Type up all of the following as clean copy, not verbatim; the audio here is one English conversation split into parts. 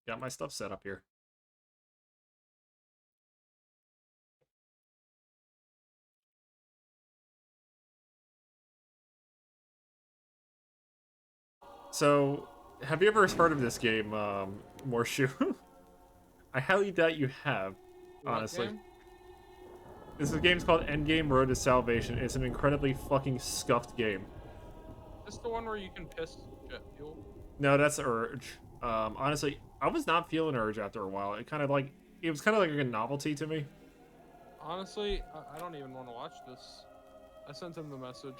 got my stuff set up here. So, have you ever heard of this game, Morshu? I highly doubt you have, What honestly. game? This game's called Endgame Road to Salvation. It's an incredibly fucking scuffed game. This the one where you can piss jet fuel? No, that's Urge. Honestly, I was not feeling Urge after a while. It was kind of like a novelty to me. Honestly, I don't even want to watch this. I sent him the message.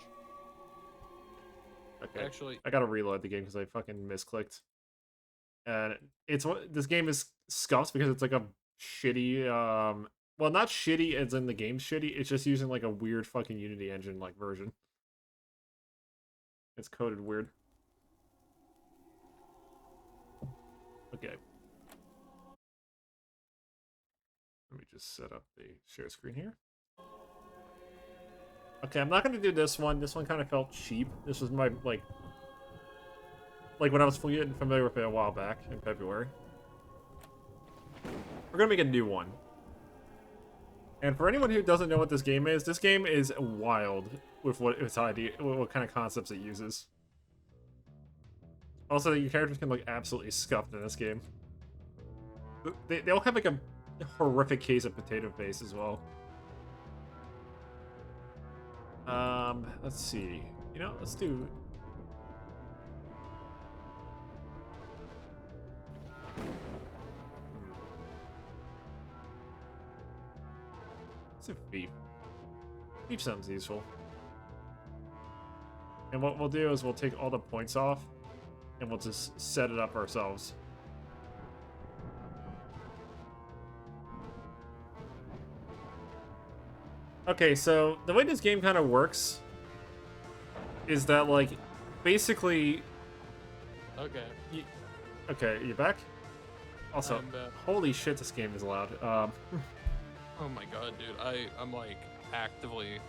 Okay, Actually, I gotta reload the game because I fucking misclicked. And this game is scuffed because it's like a shitty, well, not shitty as in the game's shitty. It's just using like a weird fucking Unity engine like version. It's coded weird. Okay. Let me just set up the share screen here. Okay, I'm not gonna do this one. This one kind of felt cheap. This was my like when I was getting familiar with it a while back in February. We're gonna make a new one. And for anyone who doesn't know what this game is wild with what its idea, what kind of concepts it uses. Also, your characters can look absolutely scuffed in this game. They all have like a horrific case of potato face as well. Let's see. You know, let's do. Let's do thief. Thief sounds useful. And what we'll do is we'll take all the points off, and we'll just set it up ourselves. Okay, so the way this game kind of works is that, like, basically... okay. Okay, you back? Also, I'm back. holy shit, this game is loud. Oh my god, dude. I'm like actively.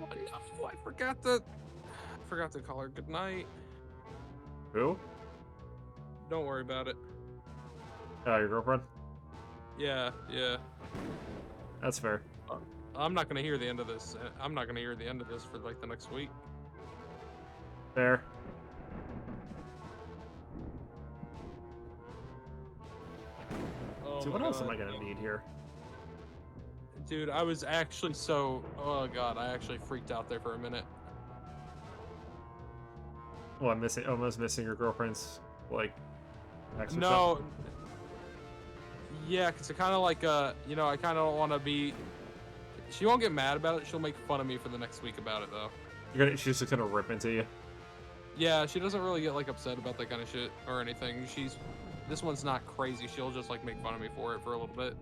Oh, no, I forgot to call her goodnight. Who? Don't worry about it. Your girlfriend? Yeah, yeah. That's fair. I'm not gonna hear the end of this. I'm not gonna hear the end of this for like the next week. Fair. Oh See, my what else am God. I gonna need here? Dude, I was actually so. Oh god, I actually freaked out there for a minute. Well, I'm missing, almost missing your girlfriend's, like, extra No, stuff. yeah, cause I kind of like you know, I kind of don't want to be. She won't get mad about it. She'll make fun of me for the next week about it though. She's just gonna rip into you. Yeah, she doesn't really get like upset about that kind of shit or anything. This one's not crazy. She'll just like make fun of me for it for a little bit.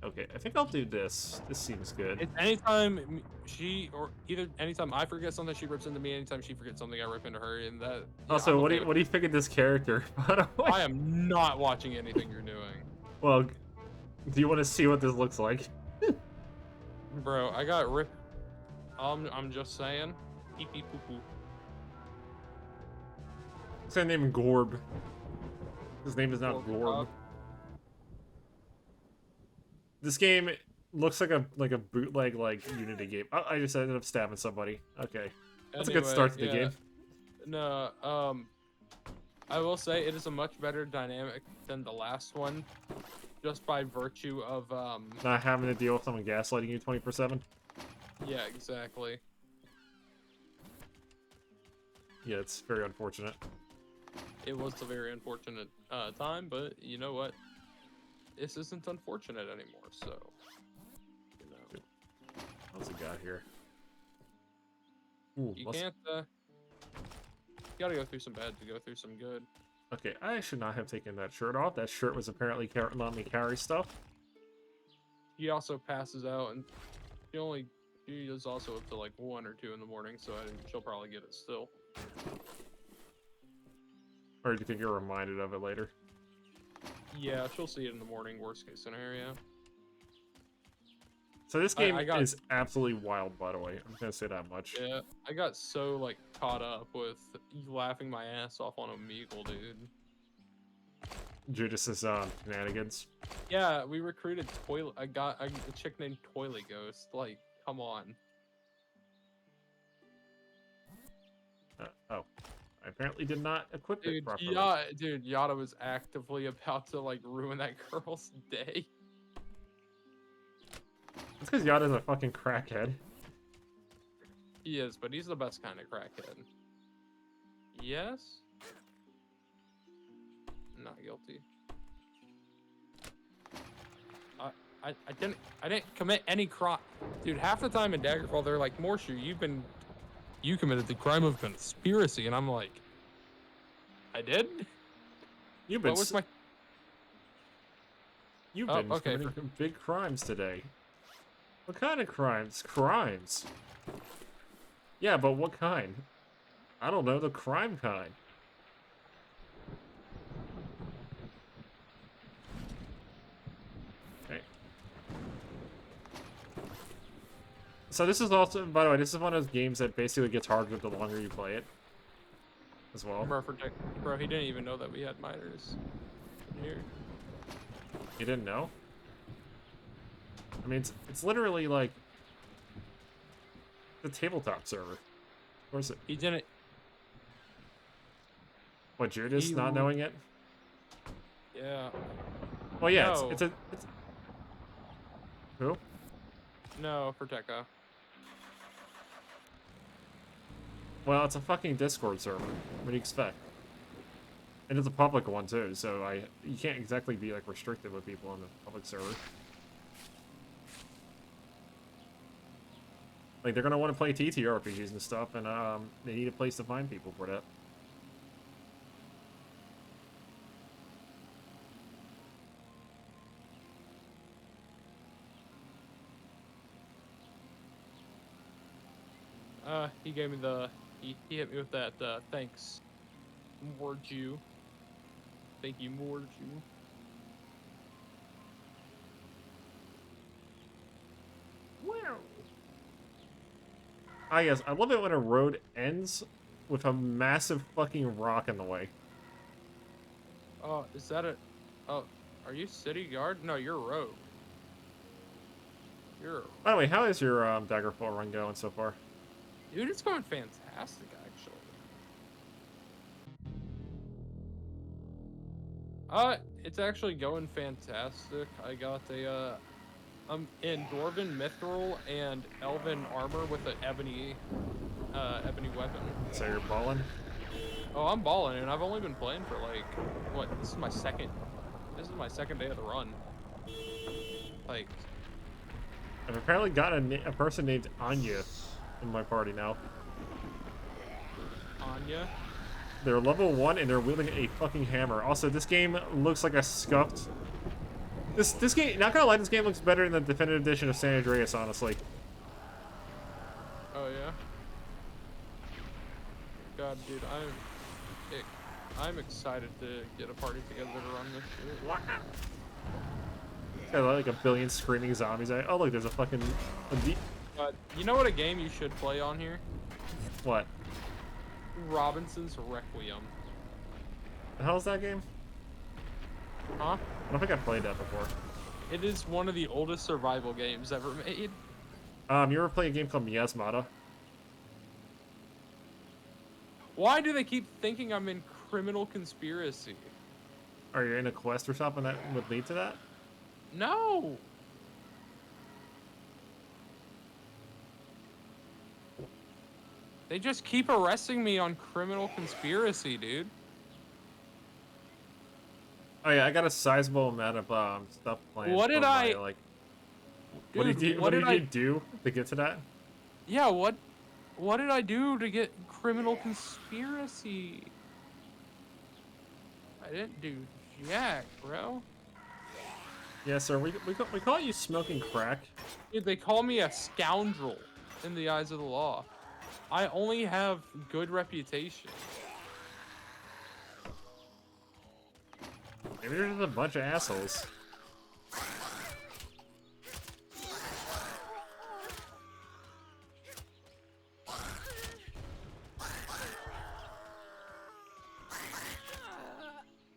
Okay, I think I'll do this. This seems good. It's anytime she or either anytime I forget something, she rips into me. Anytime she forgets something, I rip into her. And that. Yeah, Also, I'm okay with what do you think of this character, by the way? I am not watching anything you're doing. Well, do you want to see what this looks like? Bro, I got ripped. I'm just saying. Pee pee poo poo. What's that name? Gorb. His name is not Gorb Gorb. Top. This game looks like a bootleg like Unity game. Oh, I just ended up stabbing somebody. Okay, that's a good Anyway, start to the yeah. game. No, I will say it is a much better dynamic than the last one, just by virtue of Not having to deal with someone gaslighting you 24/7. yeah, exactly. Yeah, it's very unfortunate. It was a very unfortunate time, but you know what? This isn't unfortunate anymore, so you know. What's it got here? Ooh, You can't you gotta go through some bad to go through some good. Okay, I should not have taken that shirt off. That shirt was apparently letting me carry stuff. He also passes out, and she is also up to like 1 or 2 in the morning, so she'll probably get it still. Or do you think you're reminded of it later? Yeah, she'll see it in the morning. Worst case scenario. So this game I got is absolutely wild, by the way. I'm gonna say that much. yeah, I got so like caught up with laughing my ass off on Omegle, dude. Judas's shenanigans. Yeah, we recruited toilet. I got a chick named Toilet Ghost. Like, come on. Oh, I apparently did not equip it properly. Dude, Yada was actively about to like ruin that girl's day. It's because Yada's a fucking crackhead. He is, but he's the best kind of crackhead. Yes? Not guilty. I didn't commit any crime. Dude, half the time in Daggerfall they're like, Morshu, you committed the crime of conspiracy, and I'm like, I did? You've been What was my okay, committing some big crimes today. What kind of crimes? Crimes. Yeah, but what kind? I don't know, the crime kind. Okay. So this is also, by the way, this is one of those games that basically gets harder the longer you play it. As well. Bro, he didn't even know that we had miners in here. You didn't know? I mean, it's literally like the tabletop server. Of course it. He didn't. What, you're just not knowing it? Yeah. Well, yeah, No. it's Who? No, for Tekka. Well, it's a fucking Discord server. What do you expect? And it's a public one too, so you can't exactly be like restricted with people on the public server. Like they're gonna want to play TTRPGs and stuff, and they need a place to find people for that. He gave me the he hit me with that thanks, Morju. Thank you, Morju. Wow. Ah, yes, I love it when a road ends with a massive fucking rock in the way. Oh, is that a? Oh, are you city guard? No, you're rogue. You're. By the way, how is your Daggerfall run going so far? Dude, it's going fantastic, actually. It's actually going fantastic. I got a, I'm in Dwarven Mithril and Elven armor with an ebony weapon. So you're balling? Oh, I'm balling, and I've only been playing for like, what, this is my second day of the run. Like, I've apparently got a person named Anya in my party now. Anya? They're level 1 and they're wielding a fucking hammer. Also, this game looks like a scuffed... This game, not gonna lie, this game looks better than the definitive edition of San Andreas, honestly. Oh, yeah? God, dude, I'm excited to get a party together to run this shit. It's got like a billion screaming zombies. Oh, look, there's a fucking... You know what a game you should play on here? What? Robinson's Requiem. The hell is that game? Huh? I don't think I've played that before. It is one of the oldest survival games ever made. You ever play a game called Miasmata? Why do they keep thinking I'm in criminal conspiracy? Are you in a quest or something that would lead to that? No! They just keep arresting me on criminal conspiracy, dude. Oh yeah, I got a sizable amount of stuff planned. What did I... Like, Dude, what did you do to get to that? Yeah, what did I do to get criminal conspiracy? I didn't do jack, bro. Yeah, sir, we call you smoking crack. Dude, they call me a scoundrel in the eyes of the law. I only have good reputation. Maybe you're just a bunch of assholes.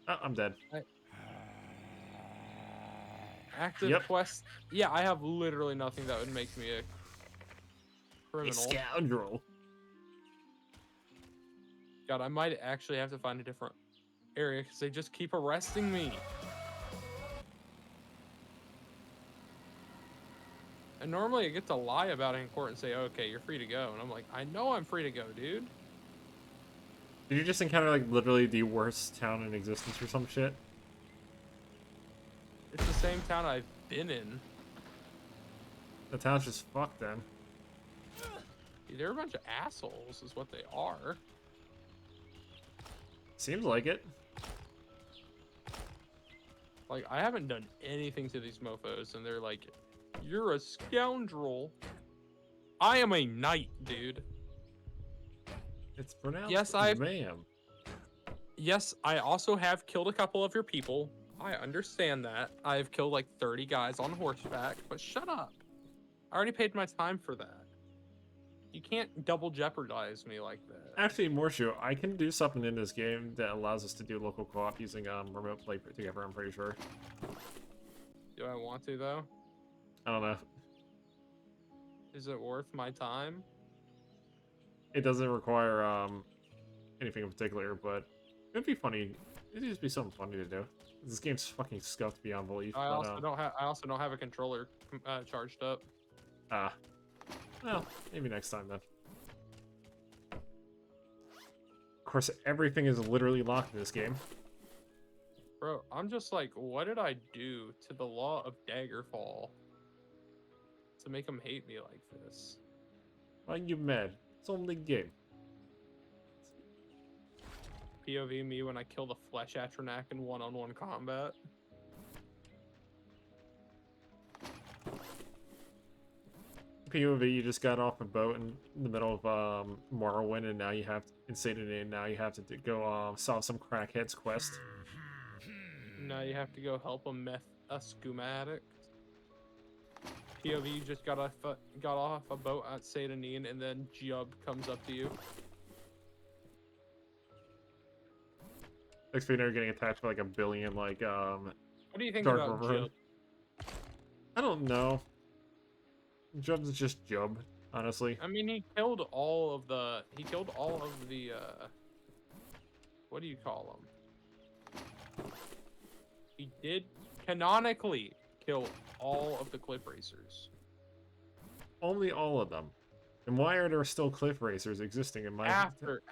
Oh, I'm dead. I, active Yep. quest. Yeah, I have literally nothing that would make me a A criminal. scoundrel. God, I might actually have to find a different area because they just keep arresting me. And normally I get to lie about it in court and say, okay, you're free to go. And I'm like, I know I'm free to go, dude. Did you just encounter like literally the worst town in existence or some shit? It's the same town I've been in. The town's just fucked then. Dude, they're a bunch of assholes, is what they are. Seems like it. Like, I haven't done anything to these mofos, and they're like, you're a scoundrel. I am a knight, dude. It's pronounced Yes, ma'am. Yes, I also have killed a couple of your people. I understand that. I've killed like 30 guys on horseback, but shut up. I already paid my time for that. You can't double jeopardize me like that. Actually, more true, I can do something in this game that allows us to do local co-op using remote play together, I'm pretty sure. Do I want to, though? I don't know. Is it worth my time? It doesn't require anything in particular, but it'd be funny. It'd just be something funny to do. This game's fucking scuffed beyond belief. I But, also don't have a controller charged up. ah, well, maybe next time then. Of course, everything is literally locked in this game. Bro, I'm just like, what did I do to the law of Daggerfall to make them hate me like this? Why you mad? It's only a game. POV me when I kill the Flesh Atronak in one-on-one combat. POV, you just got off a boat in the middle of Morrowind, and now you have and now you have to go solve some crackhead's quest. Now you have to go help a skooma addict. POV, you just got off a boat at Satanin, and then Jub comes up to you. Next thing you know, you're getting attacked by like a billion What do you think Dark about River. Jub? I don't know. Jub's just Jub, honestly. I mean, he killed all of the what do you call them? He did canonically kill all of the cliff racers. Only all of them. And why are there still cliff racers existing in my After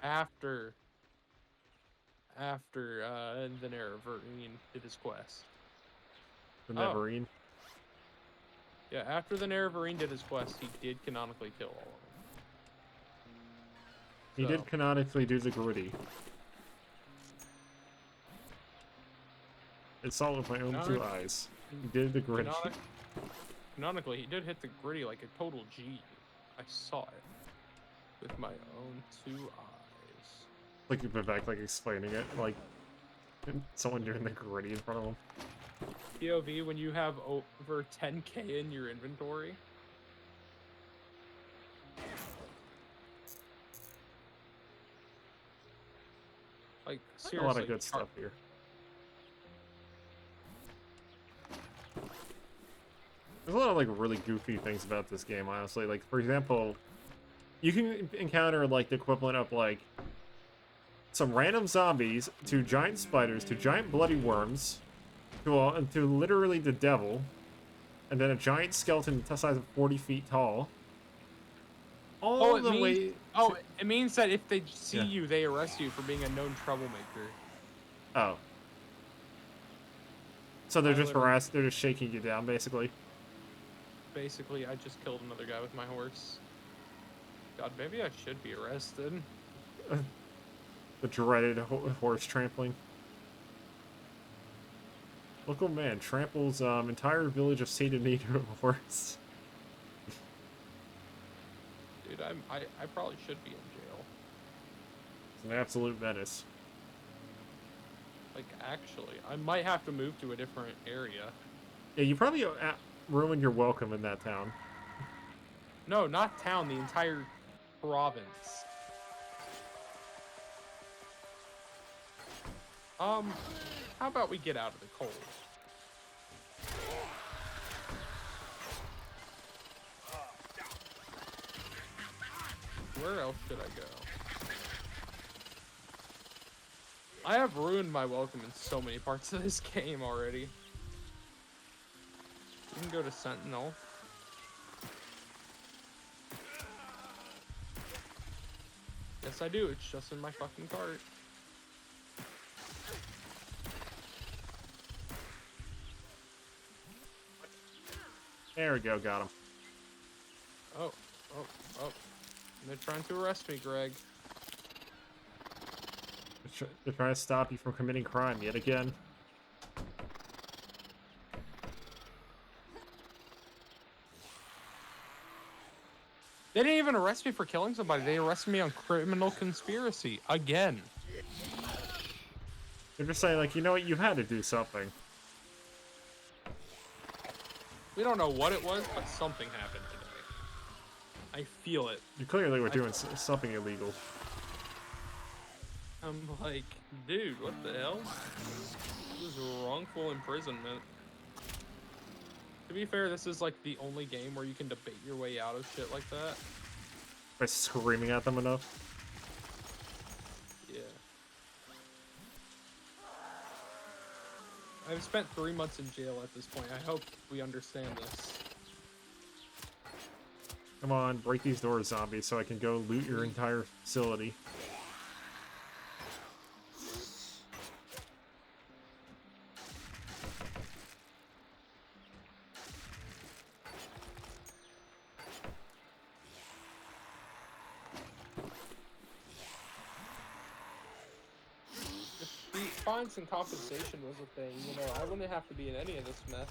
the Nerevarine did his quest. the Neverine? Yeah, after the Nerevarine did his quest, he did canonically kill all of them. He did canonically do the gritty. I saw it with my own two eyes. He did the gritty. Canonically, he did hit the gritty like a total G. I saw it with my own 2 eyes. Like Vivek, like explaining it, like someone doing the gritty in front of him. POV, when you have over 10k in your inventory. Like, seriously. A lot of good stuff here. There's a lot of like really goofy things about this game, honestly. Like, for example, you can encounter like the equivalent of like some random zombies, to giant spiders, to giant bloody worms, to literally the devil, and then a giant skeleton the size of 40 feet tall. All the way. Oh, it means that if they see you, they arrest you for being a known troublemaker. Oh. So they're just harassed. They're just shaking you down, basically. Basically, I just killed another guy with my horse. God, maybe I should be arrested. The dreaded horse trampling. Local man tramples entire village of St. Anita with a horse. Dude, I probably should be in jail. It's an absolute menace. Like, actually, I might have to move to a different area. Yeah, you probably ruined your welcome in that town. No, not town, the entire province. How about we get out of the cold? Where else should I go? I have ruined my welcome in so many parts of this game already. You can go to Sentinel. Yes, I do. It's just in my fucking cart. There we go, got him. Oh. They're trying to arrest me, Greg. They're trying to stop you from committing crime yet again. They didn't even arrest me for killing somebody. They arrested me on criminal conspiracy. Again. They're just saying, like, you know what, you had to do something. We don't know what it was, but something happened today. I feel it. You clearly were doing something illegal. I'm like, dude, what the hell? This is wrongful imprisonment. To be fair, this is like the only game where you can debate your way out of shit like that. By screaming at them enough. Yeah. I've spent 3 months in jail at this point. I hope we understand this. Come on, break these doors, zombies, so I can go loot your entire facility. If fines and compensation was a thing, you know, I wouldn't have to be in any of this mess.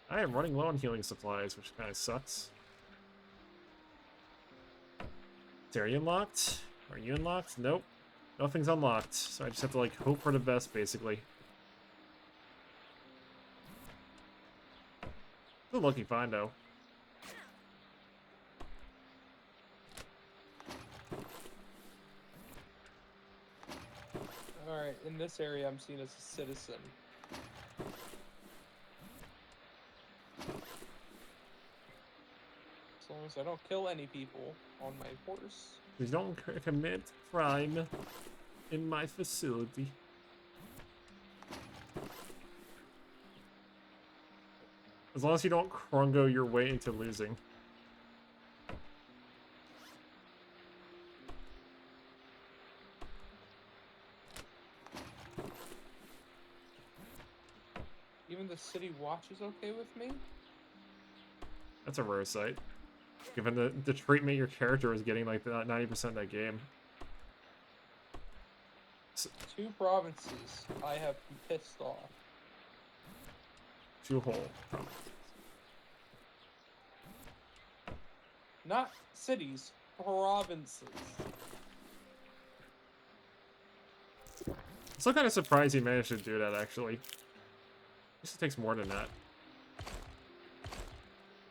I am running low on healing supplies, which kind of sucks. Is area unlocked? Are you unlocked? Nope. Nothing's unlocked, so I just have to, like, hope for the best, basically. Still looking fine, though. Alright, in this area I'm seen as a citizen. As long as I don't kill any people on my horse. Please don't commit crime in my facility. As long as you don't krungo your way into losing. Even the city watch is okay with me? That's a rare sight. Given the treatment your character is getting, like, 90% of that game. 2 provinces I have been pissed off. 2 whole. Not cities, provinces. I'm still kind of surprised he managed to do that, actually. I guess it takes more than that.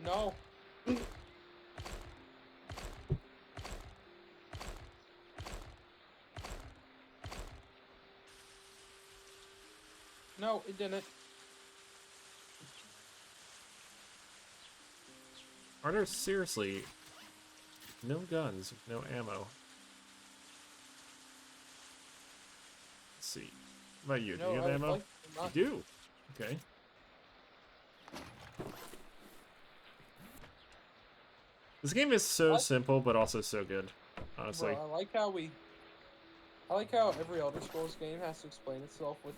No. No, it didn't. Are there seriously no guns, no ammo? Let's see. What about you? Do No, you have I ammo? like You not. do. Okay. This game is so simple, but also so good. Honestly. Bro, I like how every Elder Scrolls game has to explain itself with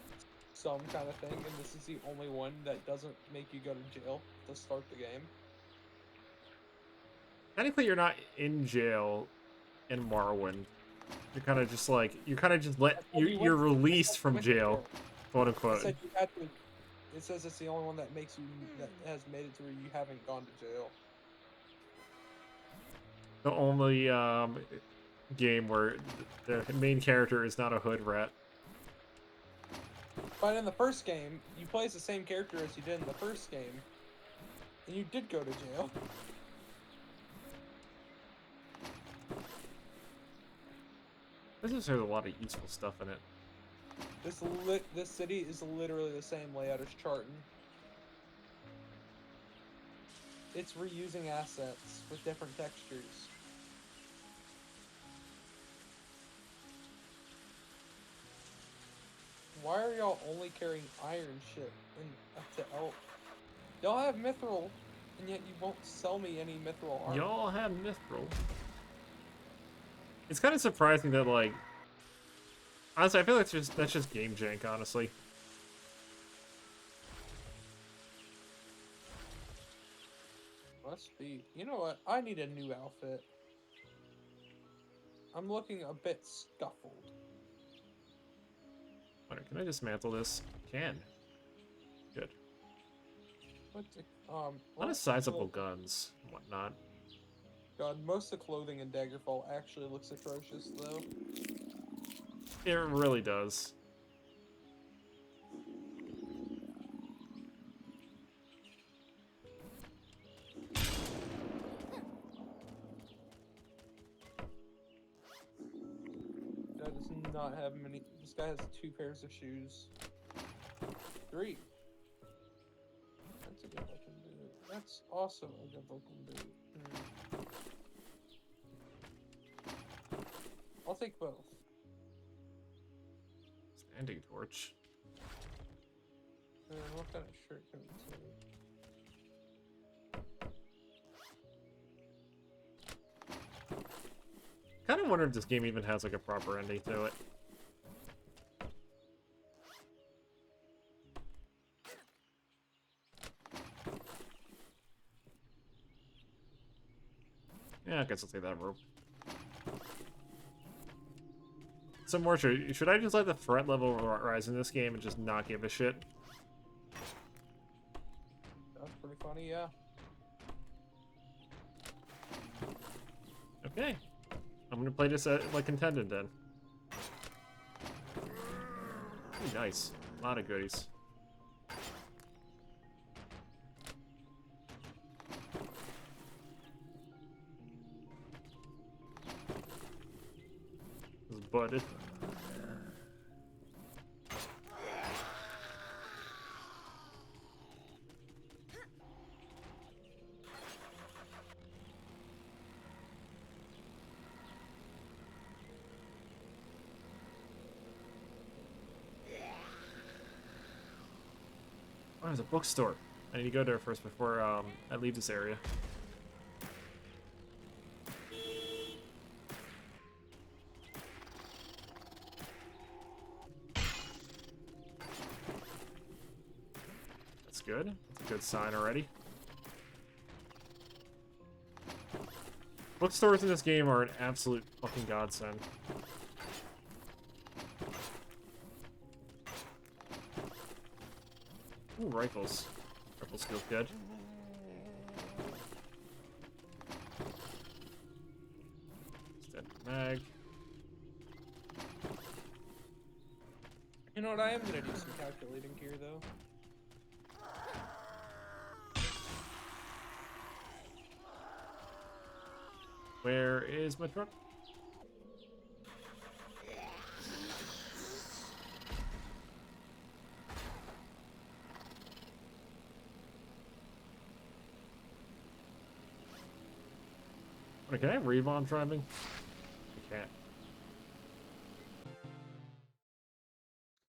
some kind of thing, and this is the only one that doesn't make you go to jail to start the game. Technically, you're not in jail in Morrowind. You're kind of just like you're released from jail, quote It unquote. said you had to. It says it's the only one that makes you that has made it to where you haven't gone to jail. The only game where the main character is not a hood rat. But in the first game, you play as the same character as you did in the first game, and you did go to jail. There's a lot of useful stuff in it. This city is literally the same layout as Charton. It's reusing assets with different textures. Why are y'all only carrying iron shit up to elk? Y'all have mithril, and yet you won't sell me any mithril armor. Y'all have mithril. It's kind of surprising that, like, honestly, I feel like that's just game jank, honestly. Must be. You know what? I need a new outfit. I'm looking a bit scuffled. Alright, can I dismantle this? Can. Good. What's it? A lot Well, of sizable guns and whatnot. God, most of the clothing in Daggerfall actually looks atrocious, though. It really does. Guy does not have many. This guy has 2 pairs of shoes. 3. That's a good looking boot. That's also a good looking boot. I'll take both. Standing torch. And what kind of shirt can we take? Kind of wonder if this game even has like a proper ending to it. Yeah, I guess I'll take that rope. Some more. Should I just let the threat level rise in this game and just not give a shit? That's pretty funny, yeah. Okay. I'm gonna play this like intended then. Ooh, nice. A lot of goodies. This is budded. Oh, there's a bookstore. I need to go there first before I leave this area. That's good. That's a good sign already. Bookstores in this game are an absolute fucking godsend. Ooh, rifles. Rifles feel good. Standard mag. You know what? I am gonna do some calculating here, though. Where is my truck? Wait, can I read while I'm driving? I can't.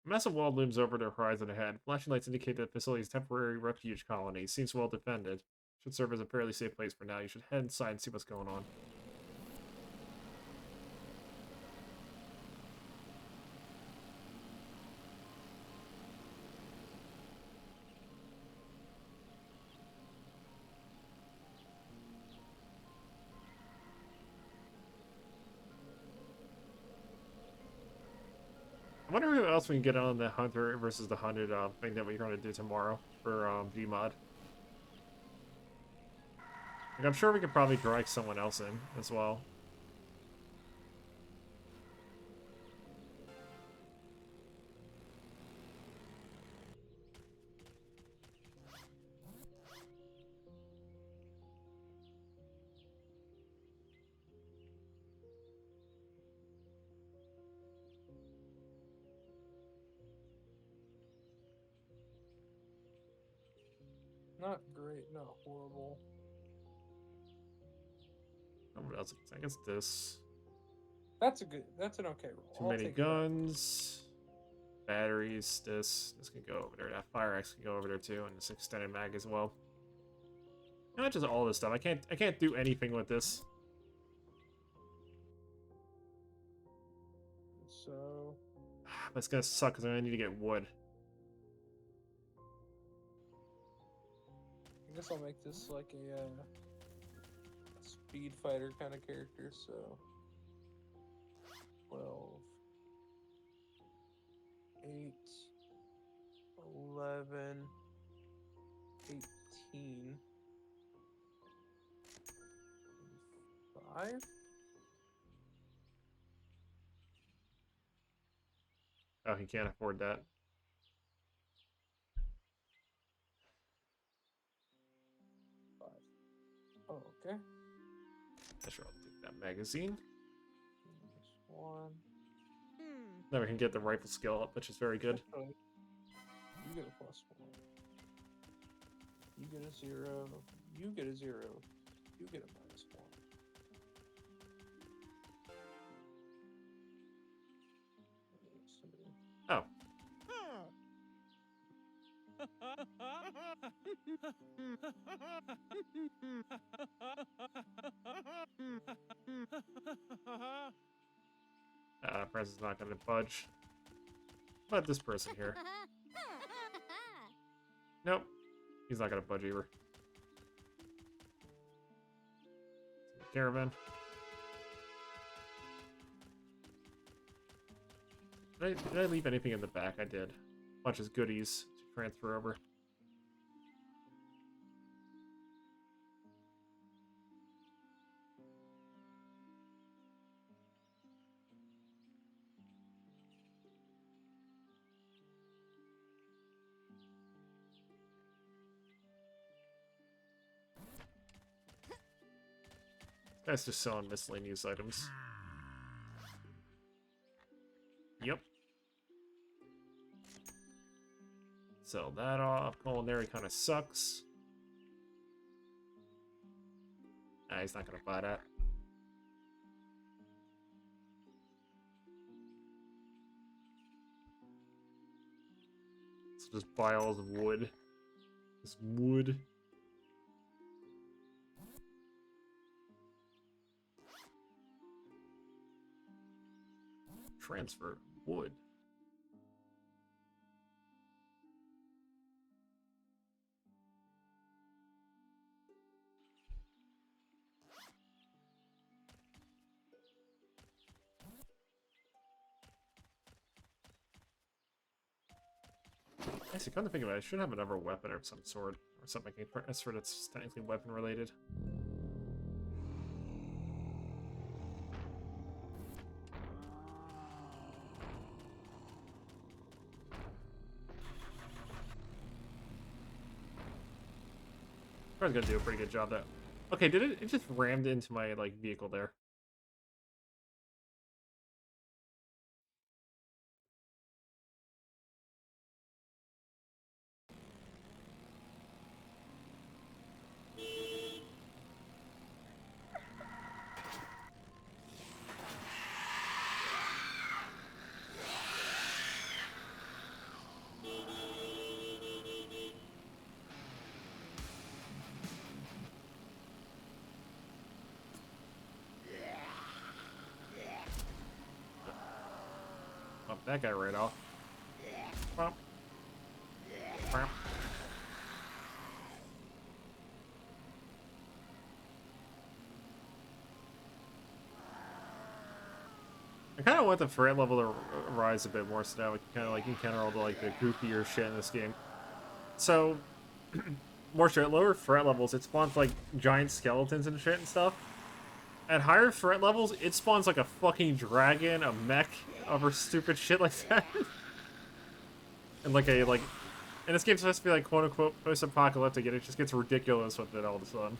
A massive wall looms over the horizon ahead. Flashing lights indicate that the facility's temporary refuge colony seems well defended. Should serve as a fairly safe place for now. You should head inside and see what's going on. I wonder who else we can get on the hunter versus the hunted thing that we're going to do tomorrow for Gmod. Like, I'm sure we could probably drag someone else in as well. Not great, not horrible. What else? I guess this. That's an okay roll. Too I'll many take that. guns. Batteries. This can go over there. That fire axe can go over there too, and this extended mag as well. Not just all this stuff. I can't do anything with this. So But it's gonna suck because I'm gonna need to get wood. I guess I'll make this like a speed fighter kind of character. So 12, 8, 11, 18, 5. Oh, he can't afford that. Oh, okay. I sure I'll take that magazine. One. Now we can get the rifle skill up, which is very good. Actually, you get a +1. You get a 0. You get a 0. You get a -1. Oh. Present's not gonna budge. But this person here. Nope. He's not gonna budge either. Caravan. Did I leave anything in the back? I did. Bunch of goodies to transfer over. That's just selling miscellaneous items. Yep. Sell that off. Culinary kind of sucks. Nah, he's not gonna buy that. So just buy all the wood. This wood. Transfer wood. Actually, come to think of it, I should have another weapon of some sort, or something I can transfer that's technically weapon related. I was gonna do a pretty good job there. Okay, did it? It just rammed into my like vehicle there. Bump that guy right off. Bump. Bump. I kind of want the threat level to rise a bit more, so now we can kind of like encounter all the like the goofier shit in this game. So, lower threat levels, it spawns like giant skeletons and shit and stuff. At higher threat levels, it spawns like a fucking dragon, a mech, other stupid shit like that. And like and this game's supposed to be like quote unquote post-apocalyptic, and it just gets ridiculous with it all of a sudden.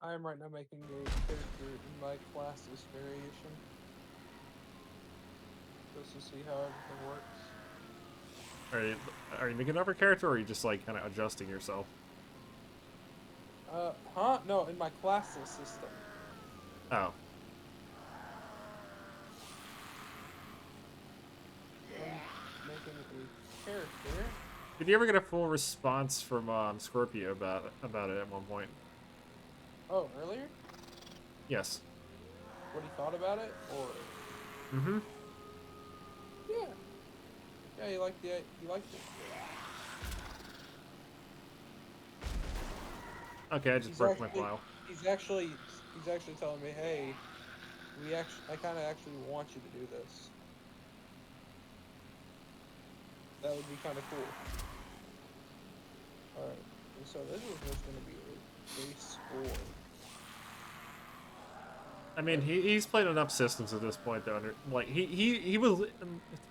I am right now making a character in my classes variation just to see how everything works. Are you making another character, or are you just like kind of adjusting yourself? Huh? No, in my classes system. Oh, I'm making a character. did you ever get a full response from Scorpio about it at one point? Oh, earlier? Yes. What he thought about it? Or Mm-hmm. yeah, yeah, he liked it. Okay, I just He's broke my actually file. he's actually he's actually telling me, hey, I kind of actually want you to do this. That would be kind of cool. All right, and so this is just going to be a base score. I mean, Right. he's played enough systems at this point, though. Like he was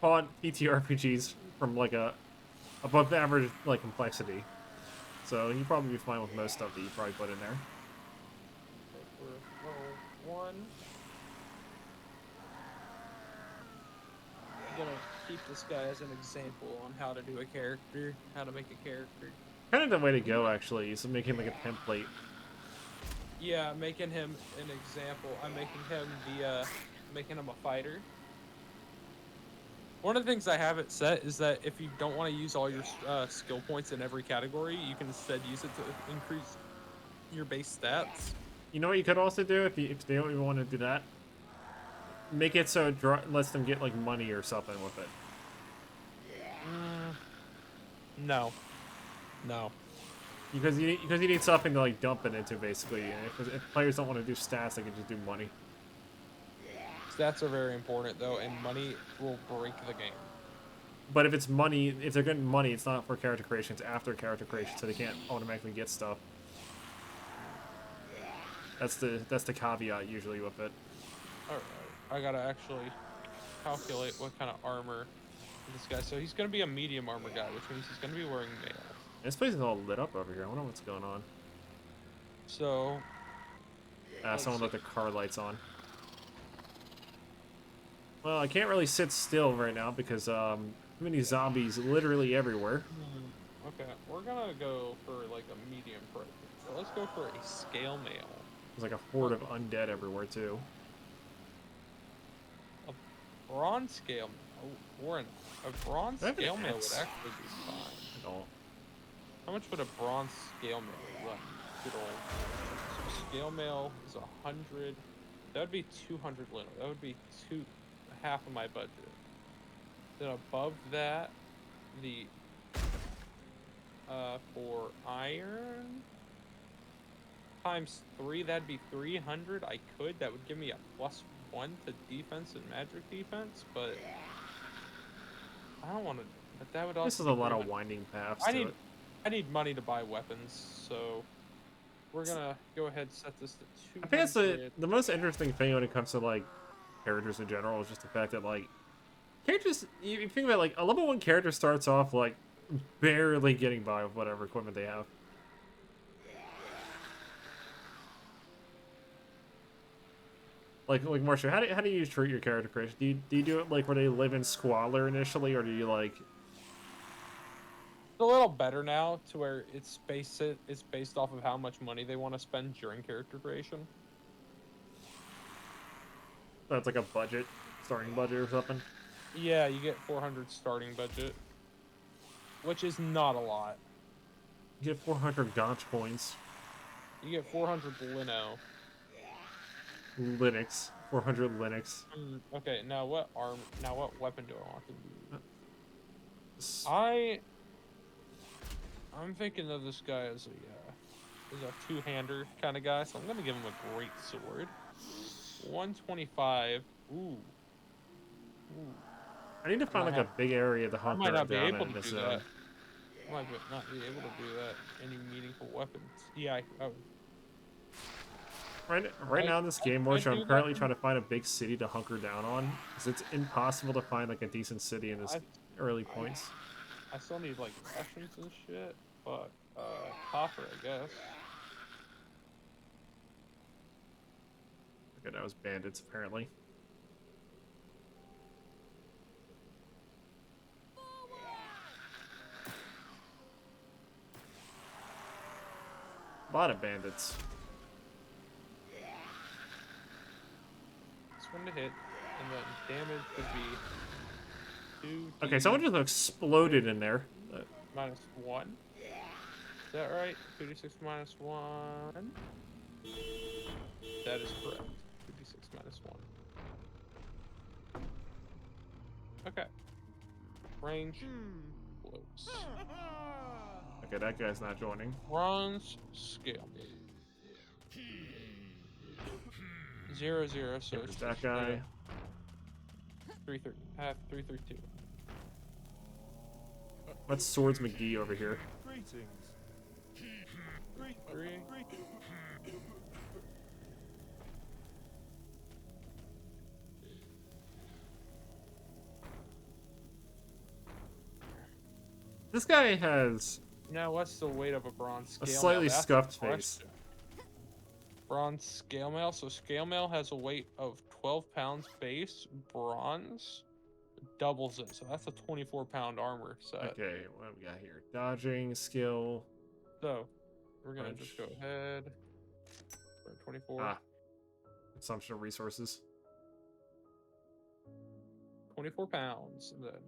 taught TTRPGs from like a above average like complexity, so he'd probably be fine with most stuff that you probably put in there. Okay, for level 1, I'm gonna keep this guy as an example on how to do a character, how to make a character. Kind of the way to go, actually, is making like a template. Yeah, making him an example. I'm making him making him a fighter. One of the things I have it set is that if you don't want to use all your skill points in every category, you can instead use it to increase your base stats. You know what you could also do if they don't even want to do that? Make it so it lets them get like money or something with it. Mm, no, no. Because you need something to like dump it into basically. And if players don't want to do stats, they can just do money. Stats are very important though, and money will break the game. But if it's money, if they're getting money, it's not for character creation. It's after character creation, so they can't automatically get stuff. That's the caveat usually with it. All right, I gotta actually calculate what kind of armor this guy. So he's gonna be a medium armor guy, which means he's gonna be wearing mail. This place is all lit up over here. I wonder what's going on. So let's Someone see. let the car lights on. Well, I can't really sit still right now because too many zombies literally everywhere. Okay, we're gonna go for like a medium price. So let's go for a scale mail. There's like a horde of undead everywhere too. A bronze scale. Oh, or a bronze Do I have an scale mail would axe? actually be fine. I don't. How much would a bronze scale mail run? Good old. So scale mail is 100. That would be 200 lino. That would be half of my budget. Then above that, the for iron times 3, that'd be 300. I could. That would give me a +1 to defense and magic defense, but I don't want to. But that would This also is be a lot of 300. winding paths I to need it. I need money to buy weapons, so we're gonna go ahead and set this to I think that's the 200. the most interesting thing when it comes to like characters in general is just the fact that like characters. You think about like a level 1 character starts off like barely getting by with whatever equipment they have. Like Marcia, how do you treat your character creation? Do you do it like where they live in squalor initially, or do you like It's a little better now to where it's based off of how much money they want to spend during character creation. that's like a budget, starting budget or something? Yeah, you get 400 starting budget, which is not a lot. You get 400 gotch points. You get 400 lino. Linux, 400 Linux. Okay, now what arm? Now what weapon do I want to use? S- I'm thinking of this guy as a two-hander kind of guy, so I'm gonna give him a great sword. 125. Ooh, ooh. I need to I find might like a have. big area to I might hunker not be down able in to this do zone. that. I might not be able to do that. Any meaningful weapons? Yeah. Right now in this game, I Morsha, I'm do that. currently trying to find a big city to hunker down on, because it's impossible to find like a decent city in this I, early I points. I still need like rations and shit. Fuck. Copper, I guess. Okay, that was bandits, apparently. A lot of bandits. This one to hit, and then damage would be 2d. Okay, someone just exploded in there. Minus 1. Is that right? 2d6 minus 1. That is correct. 2d6 minus 1. Okay. Range. Close. Okay, that guy's not joining. Bronze scale. 0, 0, so There's it's that just, guy. 3, 3, 3, 3, 2. What's Swords McGee over here? Greetings. 3. This guy has Now, what's the weight of a bronze scale a mail? slightly That's the scuffed face. question. Bronze scale mail. So scale mail has a weight of 12 pounds base. Bronze doubles it. So that's a 24-pound armor set. Okay, what do we got here? Dodging, skill. So we're going to Punch. just go ahead. We're at 24. Ah. Consumption of resources. 24 pounds. And then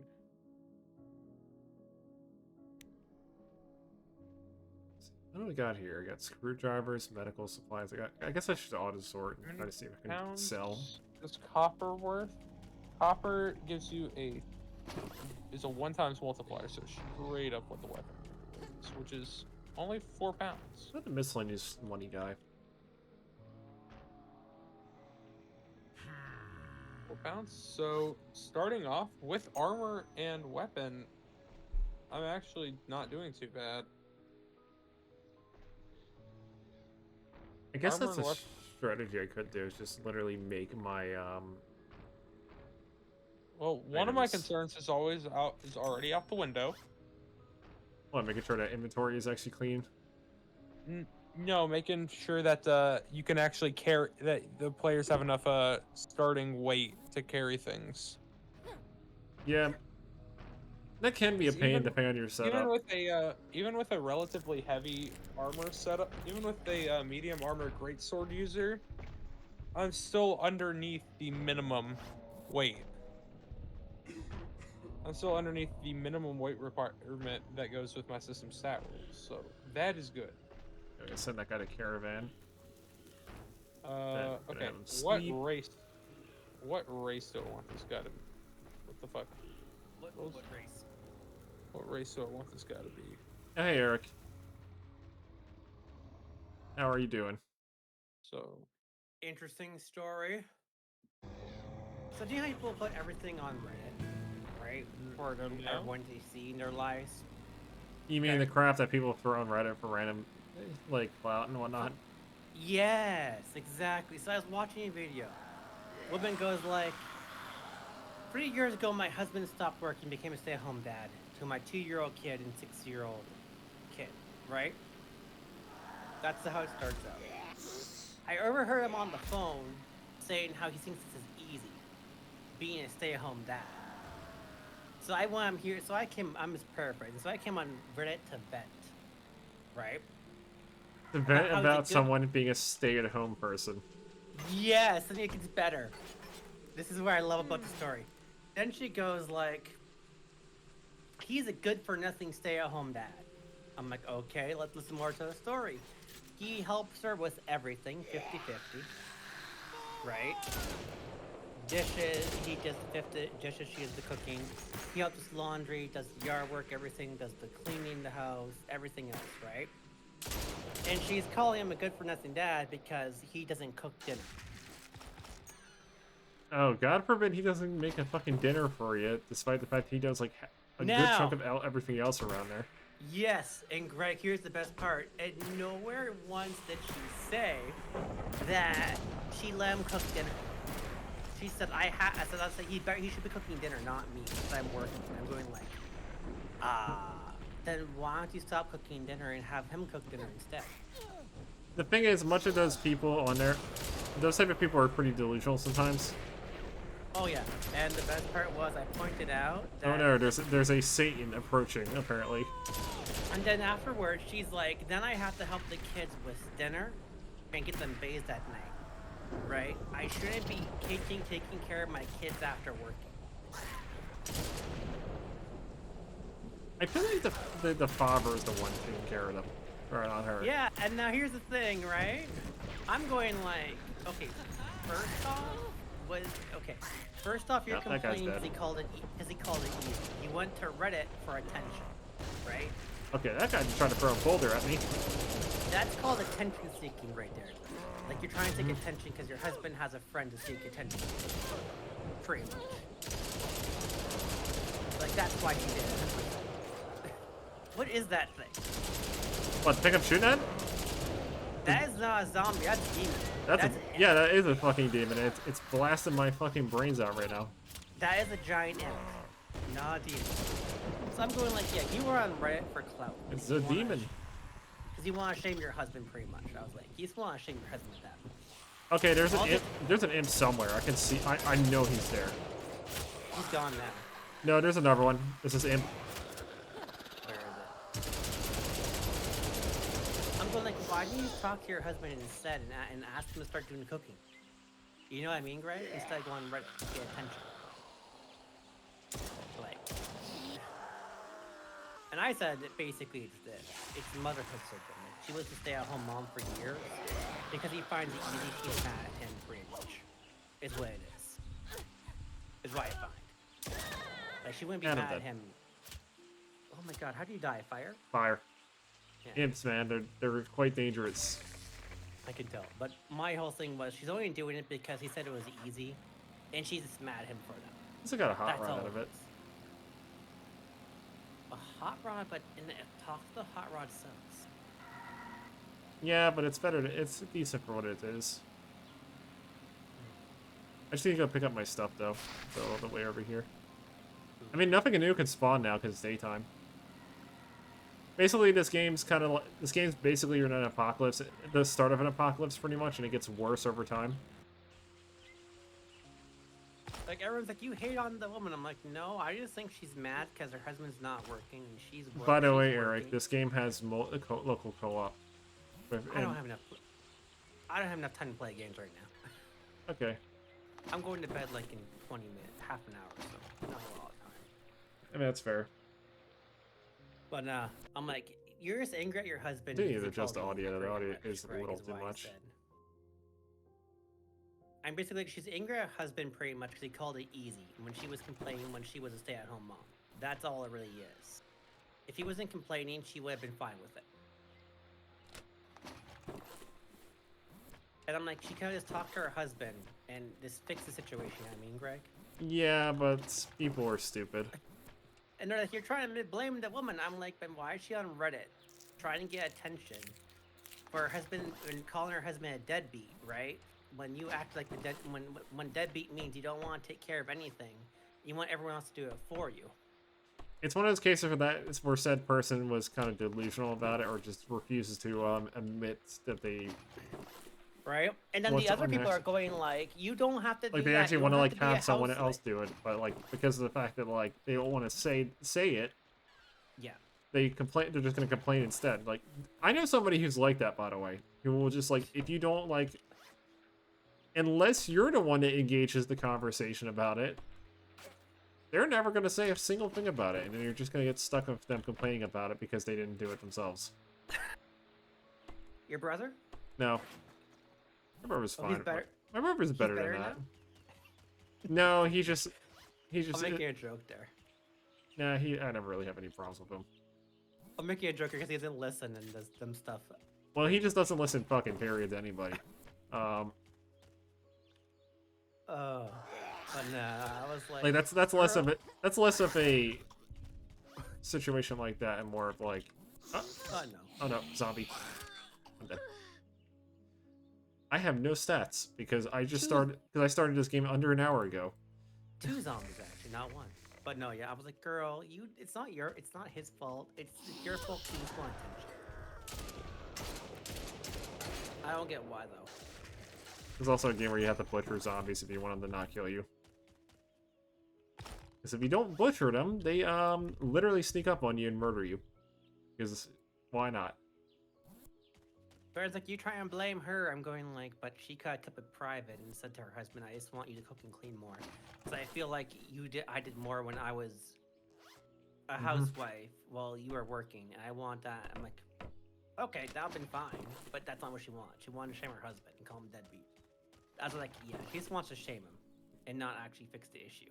What do we got here? I got screwdrivers, medical supplies. I guess I should auto sort and try to see if I can pounds. sell. Does copper worth? Copper gives you is a 1 times multiplier, so straight up with the weapon, which is only 4 pounds. Not the miscellaneous money guy. 4 pounds. So starting off with armor and weapon, I'm actually not doing too bad. I guess Armor that's and a weapon. strategy I could do. Is just literally make my Well, one of my items. concerns is already out the window. Well, making sure that inventory is actually clean. No, making sure that you can actually carry, that the players have enough starting weight to carry things. Yeah, that can be a pain Even- depending on your setup. Even with a relatively heavy armor setup, even with a medium armor greatsword user, I'm still underneath the minimum weight. I'm still underneath the minimum weight requirement that goes with my system stat rules, so that is good. Okay, send that guy to caravan. Okay, have him what sleep. race? What race do I want this guy to be? What the fuck? What race? What race do I want this guy to be? Hey, Eric. How are you doing? So, Interesting story. So do you know how people put everything on Reddit, right? For No. everyone to see in their lives? You mean Okay. the crap that people throw on Reddit for random, like, clout and whatnot? Yes, exactly. So I was watching a video. Woman goes like, 3 years ago, my husband stopped working, became a stay-at-home dad to my 2-year-old kid and 6-year-old kid, right? That's how it starts out. I overheard him on the phone saying how he thinks this is easy, being a stay-at-home dad. So I'm just paraphrasing. So I came on Reddit to vent, right? The vent How is it about good? someone being a stay-at-home person. Yes, and it gets better. This is what I love about the story. Then she goes like, he's a good-for-nothing stay-at-home dad. I'm like, okay, let's listen more to the story. He helps her with everything, 50-50, right? Dishes, he does the dishes, she does the cooking. He helps with laundry, does the yard work, everything, does the cleaning the house, everything else, right? And she's calling him a good-for-nothing dad because he doesn't cook dinner. Oh, God forbid he doesn't make a fucking dinner for you, despite the fact he does, like, a good chunk of everything else around there. Yes, and Greg, here's the best part. And nowhere once did she say that she let him cook dinner. She said, I said, he should be cooking dinner, not me, because I'm working. I'm going like, then why don't you stop cooking dinner and have him cook dinner instead? The thing is, much of those people on there, Those type of people are pretty delusional sometimes. Oh yeah, and the best part was I pointed out that. Oh no, there's a Satan approaching apparently. And then afterwards, she's like, then I have to help the kids with dinner and get them bathed at night, right? I shouldn't be taking care of my kids after working. I feel like the father is the one taking care of them, or not her. Yeah, and now here's the thing, right? I'm going like, okay, first off, you're Yeah, that guy's complaining dead. because he called it easy. He went to Reddit for attention, right? Okay, that guy just tried to throw a boulder at me. That's called attention seeking right there. Like you're trying to take attention because your husband has a friend to seek attention. Pretty much. Like that's why she did it. What is that thing? What, the pickup shooting at? That is not a zombie, that's a demon. Yeah, that is a fucking demon. It's blasting my fucking brains out right now. That is a giant imp, not a demon. So I'm going like, yeah, you were on Reddit for clout. It's a demon. Because you want to shame your husband pretty much. I was like, you just want to shame your husband with that. Okay, there's an imp somewhere. I can see. I know he's there. He's gone now. No, there's another one. This is imp. Where is it? I'm going like, why do you talk to your husband instead and ask him to start doing cooking? You know what I mean, Greg? Instead of going Reddit to get attention. Like, and I said that basically it's this. It's motherhood syndrome. Like, she was a stay-at-home mom for years because he finds it easy. She's mad at him pretty much. Is what it is. Is what I find. Like she wouldn't be And I'm mad at dead. him. Oh my god, how do you die? Fire? Fire. Yeah. Imps, man, they're quite dangerous. I can tell. But my whole thing was she's only doing it because he said it was easy, and she's just mad at him for that. This got a hot That's rod all out of it. is. A hot rod, but in the talk the hot rod sucks. Yeah, but it's better. It's decent for what it is. I just need to go pick up my stuff though. So all the way over here. I mean, nothing new can spawn now because it's daytime. Basically, this game's basically you're in an apocalypse, the start of an apocalypse, pretty much, and it gets worse over time. Like everyone's like, you hate on the woman. I'm like, no, I just think she's mad because her husband's not working and she's. By the she's way, working. Eric, this game has local co-op. I don't have enough. I don't have enough time to play games right now. Okay. I'm going to bed like in 20 minutes, half an hour, so not a lot of time. I mean, that's fair. But I'm like, you're just angry at your husband. Didn't because even he called adjust the you audio. The pretty audio much, is a right, little is too what I much. said. I'm basically, she's angry at her husband pretty much because he called it easy when she was complaining when she was a stay-at-home mom. That's all it really is. If he wasn't complaining, she would have been fine with it. And I'm like, she could have just talked to her husband and just fix the situation. I mean, Greg. Yeah, but people are stupid. And they're like, you're trying to blame the woman. I'm like, then why is she on Reddit trying to get attention for her husband and calling her husband a deadbeat, right? When you act like when deadbeat means you don't want to take care of anything, you want everyone else to do it for you. It's one of those cases where said person was kind of delusional about it, or just refuses to admit that they Right? And then What's the other on people next? are going like, you don't have to do like they that. actually You want to don't like to be a have someone house else do it, but like because of the fact that like they don't want to say it, Yeah. they complain. They're just gonna complain instead. Like I know somebody who's like that, by the way, who will just like if you don't like, unless you're the one that engages the conversation about it, they're never gonna say a single thing about it, and then you're just gonna get stuck with them complaining about it because they didn't do it themselves. Your brother? No, my brother's Oh, fine. he's better. My brother's better better than that. now? No, he just I'm making a joke there. Nah, I never really have any problems with him. I'm making a joke because he doesn't listen and does dumb stuff. Well, he just doesn't listen fucking period to anybody. But nah, I was like, Like that's less of it. That's less of a situation like that, and more of like, oh no. oh no, zombie. I'm dead. I have no stats because I started this game under an hour ago. 2 zombies actually, not 1. But no, yeah, I was like, girl, it's not his fault. It's your fault. You just want attention. I don't get why though. There's also a game where you have to butcher zombies if you want them to not kill you. Because if you don't butcher them, they literally sneak up on you and murder you. Because why not? Whereas, like, you try and blame her, I'm going like, but she cut up in private and said to her husband, I just want you to cook and clean more. Because I feel like I did more when I was a housewife while you were working, and I want that. I'm like, okay, that would've been fine, but that's not what she wants. She wanted to shame her husband and call him deadbeat. I was like, yeah, she just wants to shame him and not actually fix the issue.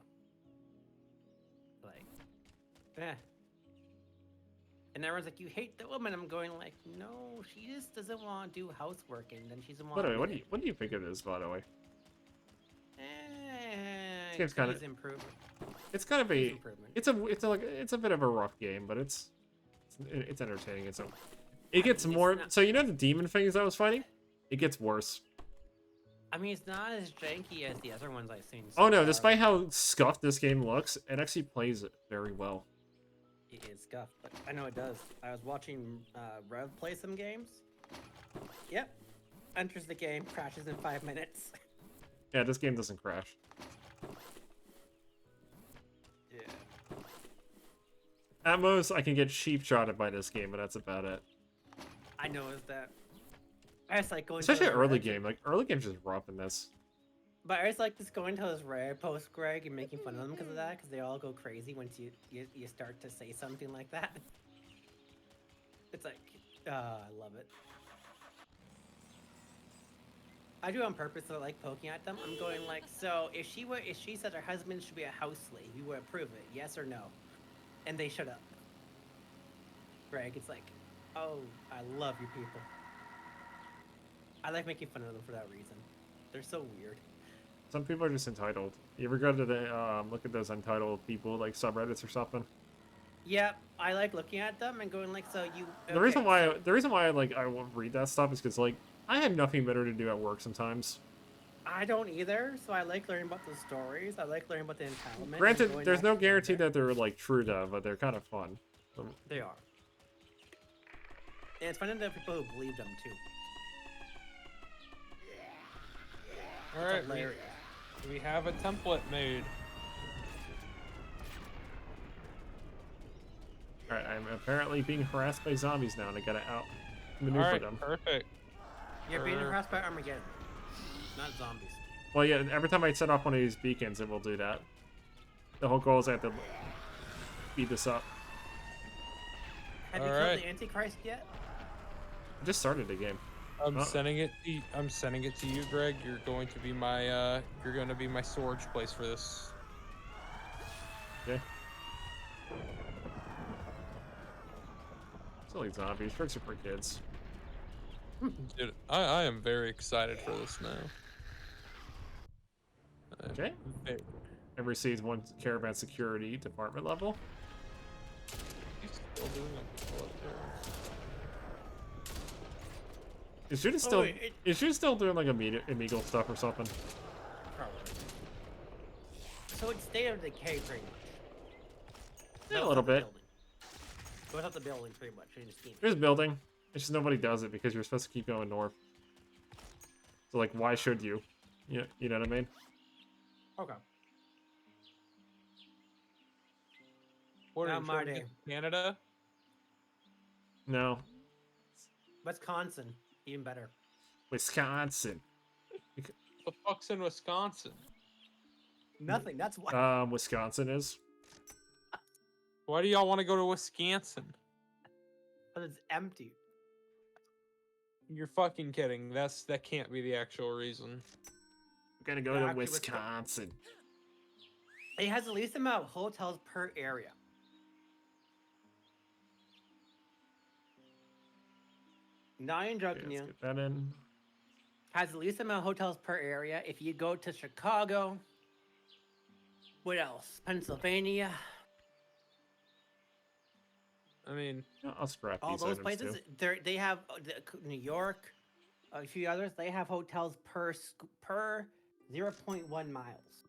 Like, eh. And everyone's like, you hate the woman. I'm going like, no, she just doesn't want to do housework, and then she doesn't want. By the way, what do you think of this? By the way, Game's kind of improvement. it's kind of a Improvement. it's a bit of a rough game, but it's entertaining. It gets It's more. not- So you know the demon things I was fighting, it gets worse. I mean, it's not as janky as the other ones I've seen. Oh so no! far. Despite how scuffed this game looks, it actually plays it very well. It is scuffed, but I know it does. I was watching Rev play some games. Yep. Enters the game, crashes in 5 minutes. Yeah, this game doesn't crash. Yeah. At most, I can get cheap shotted by this game, but that's about it. I noticed that. I just like going. Especially to the early Rev- game. Like early game's just rough in this. But I just like just going to those Reddit posts, Greg, and making fun of them because of that, because they all go crazy once you start to say something like that. It's like, I love it. I do it on purpose, so I like poking at them. I'm going like, so if she said her husband should be a house slave, you would approve it, yes or no? And they shut up. Greg, it's like, oh, I love you people. I like making fun of them for that reason. They're so weird. Some people are just entitled. You ever go to the look at those entitled people like subreddits or something? Yeah, I like looking at them and going like, so you. The reason why I won't read that stuff is because like I have nothing better to do at work sometimes. I don't either, so I like learning about the stories. I like learning about the entitlement. Granted, and there's going no after guarantee them. that they're like true to, but they're kind of fun. So, They are. And it's fun to know people who believe them too. All It's right, hilarious. we have a template made. all right, I'm apparently being harassed by zombies now, and I gotta All outmaneuver right, them. perfect. You're being Sure. harassed by Armageddon, not zombies. Well, yeah, every time I set off one of these beacons, it will do that. The whole goal is I have to speed this up. Have you All killed right. the Antichrist yet? I just started the game. I'm Oh. sending it. I'm sending it to you, Greg. You're going to be my. You're going to be my storage place for this. Okay. Silly zombies. Tricks are for kids. Dude, I am very excited for this now. I'm Okay. very- I've received one caravan security department level. He's still doing it up there. Is Judas still wait, is Judas still doing like illegal stuff or something? Probably. So it's state of decay pretty much. Yeah, a Goes little up the bit. building. Goes up the building pretty much in the scheme. There's building. It's just nobody does it because you're supposed to keep going north. So like, why should you? You know what I mean? Okay. What are Not you my trying to day. get to Canada? No. Wisconsin, even better. Wisconsin. The fuck's in Wisconsin? Nothing. That's why. Wisconsin is. Why do y'all want to go to Wisconsin? Because it's empty. You're fucking kidding. That can't be the actual reason. We're gonna go Yeah, to actually, Wisconsin. It has the least amount of hotels per area. Not even Okay, joking let's you. get that in. Has the least amount of hotels per area. If you go to Chicago, what else? Pennsylvania, I mean, No, I'll scrap all these those items places. too. They have New York, a few others. They have hotels per 0.1 miles.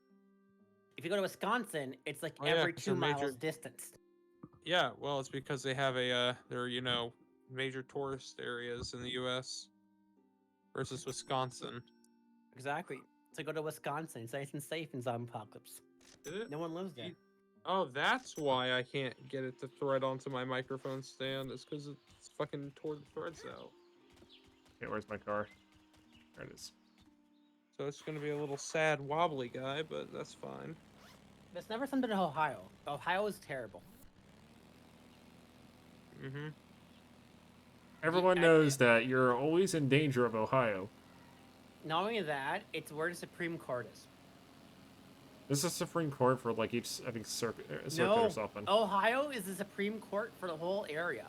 If you go to Wisconsin, it's like Oh, yeah, every 'cause 2 they're major- miles distance. yeah. Well, it's because they have they're major tourist areas in the U.S. versus Wisconsin. Exactly. So go to Wisconsin. It's nice and safe in zombie apocalypse. Is it? No one lives there. Oh, that's why I can't get it to thread onto my microphone stand. It's because it's fucking tore the threads out. Okay, where's my car? There it is. So it's gonna be a little sad, wobbly guy, but that's fine. There's never something in Ohio. Ohio is terrible. Mm-hmm. Everyone knows that you're always in danger of Ohio. Not only that, it's where the Supreme Court is. This is a Supreme Court for like each, I think, circuit or No, something. Ohio is the Supreme Court for the whole area.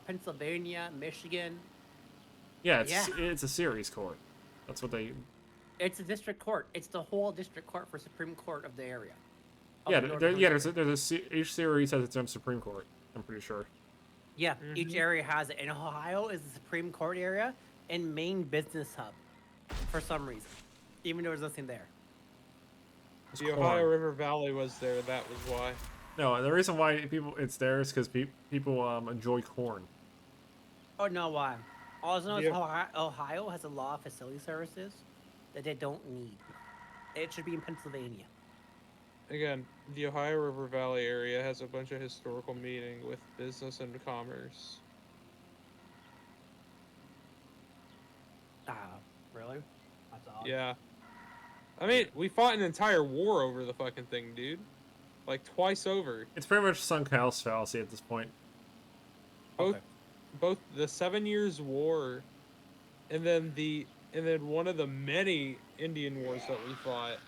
Pennsylvania, Michigan. Yeah, Yeah. it's a series court. That's what they. It's a district court. It's the whole district court for Supreme Court of the area. Yeah, each series has its own Supreme Court. I'm pretty sure. Yeah, each area has it. And Ohio is the Supreme Court area and main business hub for some reason, even though there's nothing there. The Ohio River Valley was there. That was why. No, the reason why it's there is because people enjoy corn. Oh no, why? All I know is Ohio has a lot of facility services that they don't need. It should be in Pennsylvania. Again, the Ohio River Valley area has a bunch of historical meaning with business and commerce. Really? That's odd. Yeah. I mean, we fought an entire war over the fucking thing, dude. Like, twice over. It's pretty much sunk house fallacy at this point. Both the 7 Years' War and then one of the many Indian wars that we fought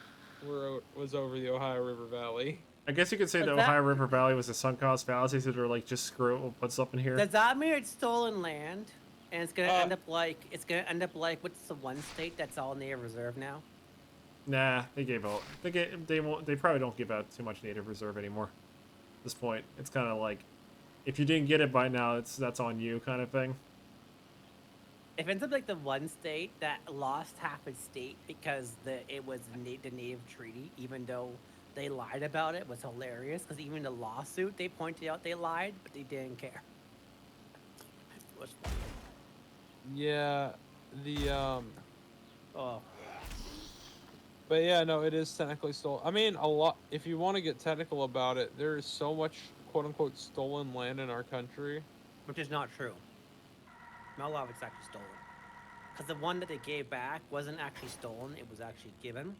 was over the Ohio River Valley. I guess you could say the Ohio River Valley was a sunk cost fallacy, so they're like, just screw it, we'll put stuff in here. Does that mean it's stolen land? And it's gonna end up like what's the one state that's all native reserve now? Nah, they gave out. They probably don't give out too much native reserve anymore. At this point, it's kind of like, if you didn't get it by now, that's on you kind of thing. If it ends up like the one state that lost half its state because it was the native treaty, even though they lied about it, was hilarious. Because even the lawsuit, they pointed out they lied, but they didn't care. It was funny. Yeah, Oh. But yeah, no, it is technically stolen. I mean, a lot. If you want to get technical about it, there is so much quote-unquote stolen land in our country. Which is not true. Not a lot of it's actually stolen. Because the one that they gave back wasn't actually stolen, it was actually given.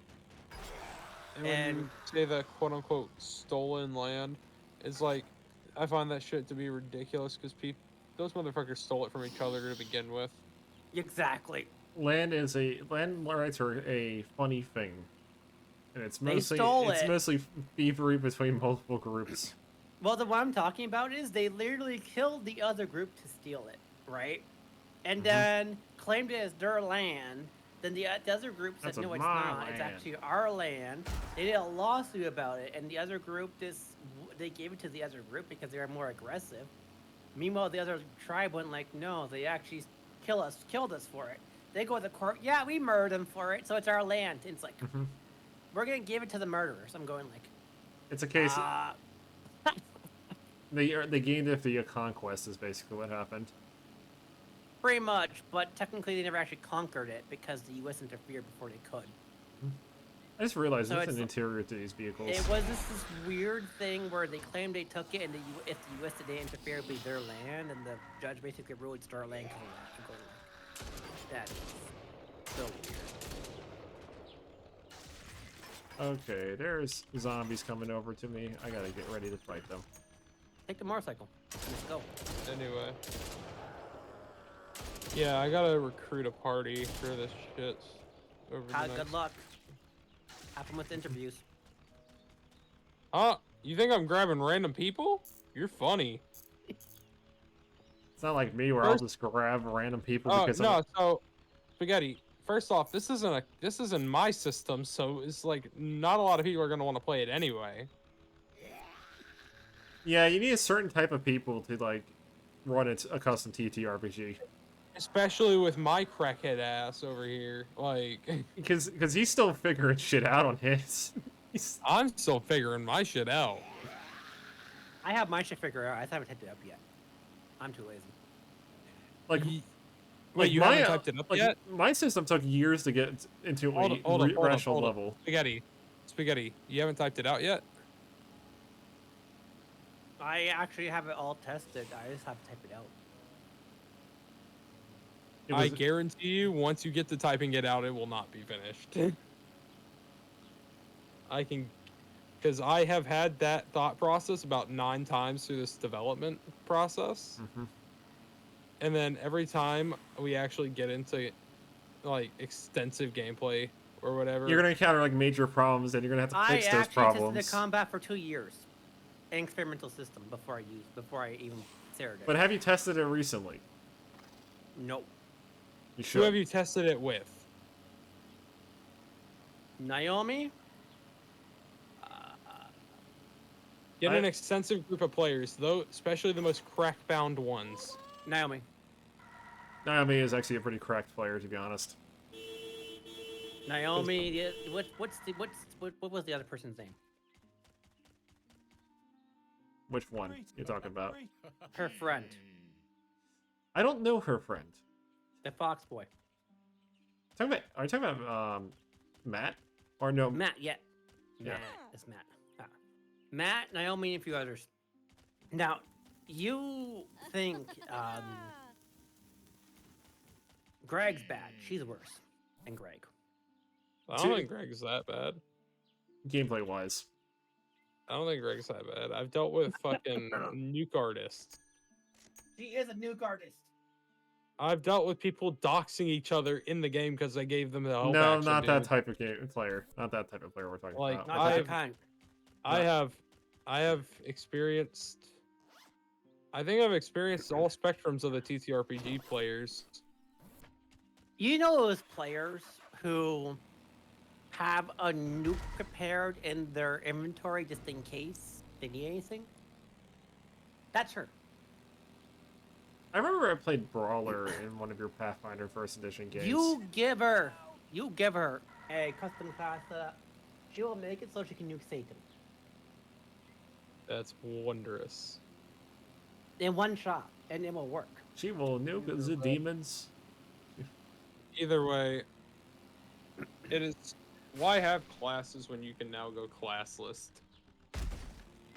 And when you say that quote-unquote stolen land, it's like, I find that shit to be ridiculous because those motherfuckers stole it from each other to begin with. Exactly. Land rights are a funny thing, and it's mostly mostly thievery between multiple groups. Well, the one I'm talking about is they literally killed the other group to steal it, right? And then claimed it as their land. Then the other group said, no, it's not. It's actually our land. They did a lawsuit about it, and the other group they gave it to the other group because they were more aggressive. Meanwhile, the other tribe went like, no, they actually killed us for it. They go to the court, yeah, we murdered them for it, so it's our land. And it's like, we're gonna give it to the murderers. I'm going like, it's a case. They gained it via conquest is basically what happened. Pretty much, but technically they never actually conquered it because the U.S. interfered before they could. I just realized there's an interior to these vehicles. It was this weird thing where they claimed they took it, and if the U.S. didn't interfere, it would be their land, and the judge basically ruled it's their land. That is so weird. Okay, there's zombies coming over to me. I gotta get ready to fight them. Take the motorcycle. Let's go. Anyway. Yeah, I gotta recruit a party for this shit. Good luck. Have fun with interviews. You think I'm grabbing random people? You're funny. It's not like me where I'll just grab random people because so Spaghetti, first off, this isn't my system, so it's like not a lot of people are gonna want to play it anyway. Yeah, you need a certain type of people to like run a custom TTRPG. Especially with my crackhead ass over here, like because he's still figuring shit out on his. I'm still figuring my shit out. I have my shit figured out. I haven't hit it up yet. I'm too lazy. Like, Wait, you haven't typed it up like, yet? my system took years to get into a rational level. Spaghetti. You haven't typed it out yet? I actually have it all tested. I just have to type it out. I guarantee you, once you get to typing it out, it will not be finished. I can, because I have had that thought process about 9 times through this development process. And then every time we actually get into like extensive gameplay or whatever, You're gonna encounter like major problems, and you're gonna have to fix those I actually problems. tested the combat for 2 years, an experimental system before I even started it. But have you tested it recently? Nope. You who should. have you tested it with? Naomi. Get an extensive group of players, though, especially the most crack-bound ones. Naomi. Naomi is actually a pretty cracked player, to be honest. Naomi. What was the other person's name? Which one you talking about? Her friend. I don't know her friend. The Fox boy. Are you talking about Matt? Or no? Matt, yeah. Yeah. Matt, it's Matt. Matt, Naomi, and a few others. Now, you think Greg's bad. She's worse than Greg. I don't think Greg's that bad. Gameplay wise. I don't think Greg's that bad. I've dealt with fucking nuke artists. She is a nuke artist. I've dealt with people doxing each other in the game because they gave them the help No, action, not that dude. type of player. Not that type of player we're talking Like, about. Not that kind. I have experienced. I think I've experienced all spectrums of the TTRPG players. You know those players who have a nuke prepared in their inventory just in case they need anything? That's her. I remember I played Brawler in one of your Pathfinder First Edition games. You give her a custom class setup. She will make it so she can nuke Satan. That's wondrous. In one shot, and it will work. She will nuke the demons. Either way, it is. Why have classes when you can now go classless?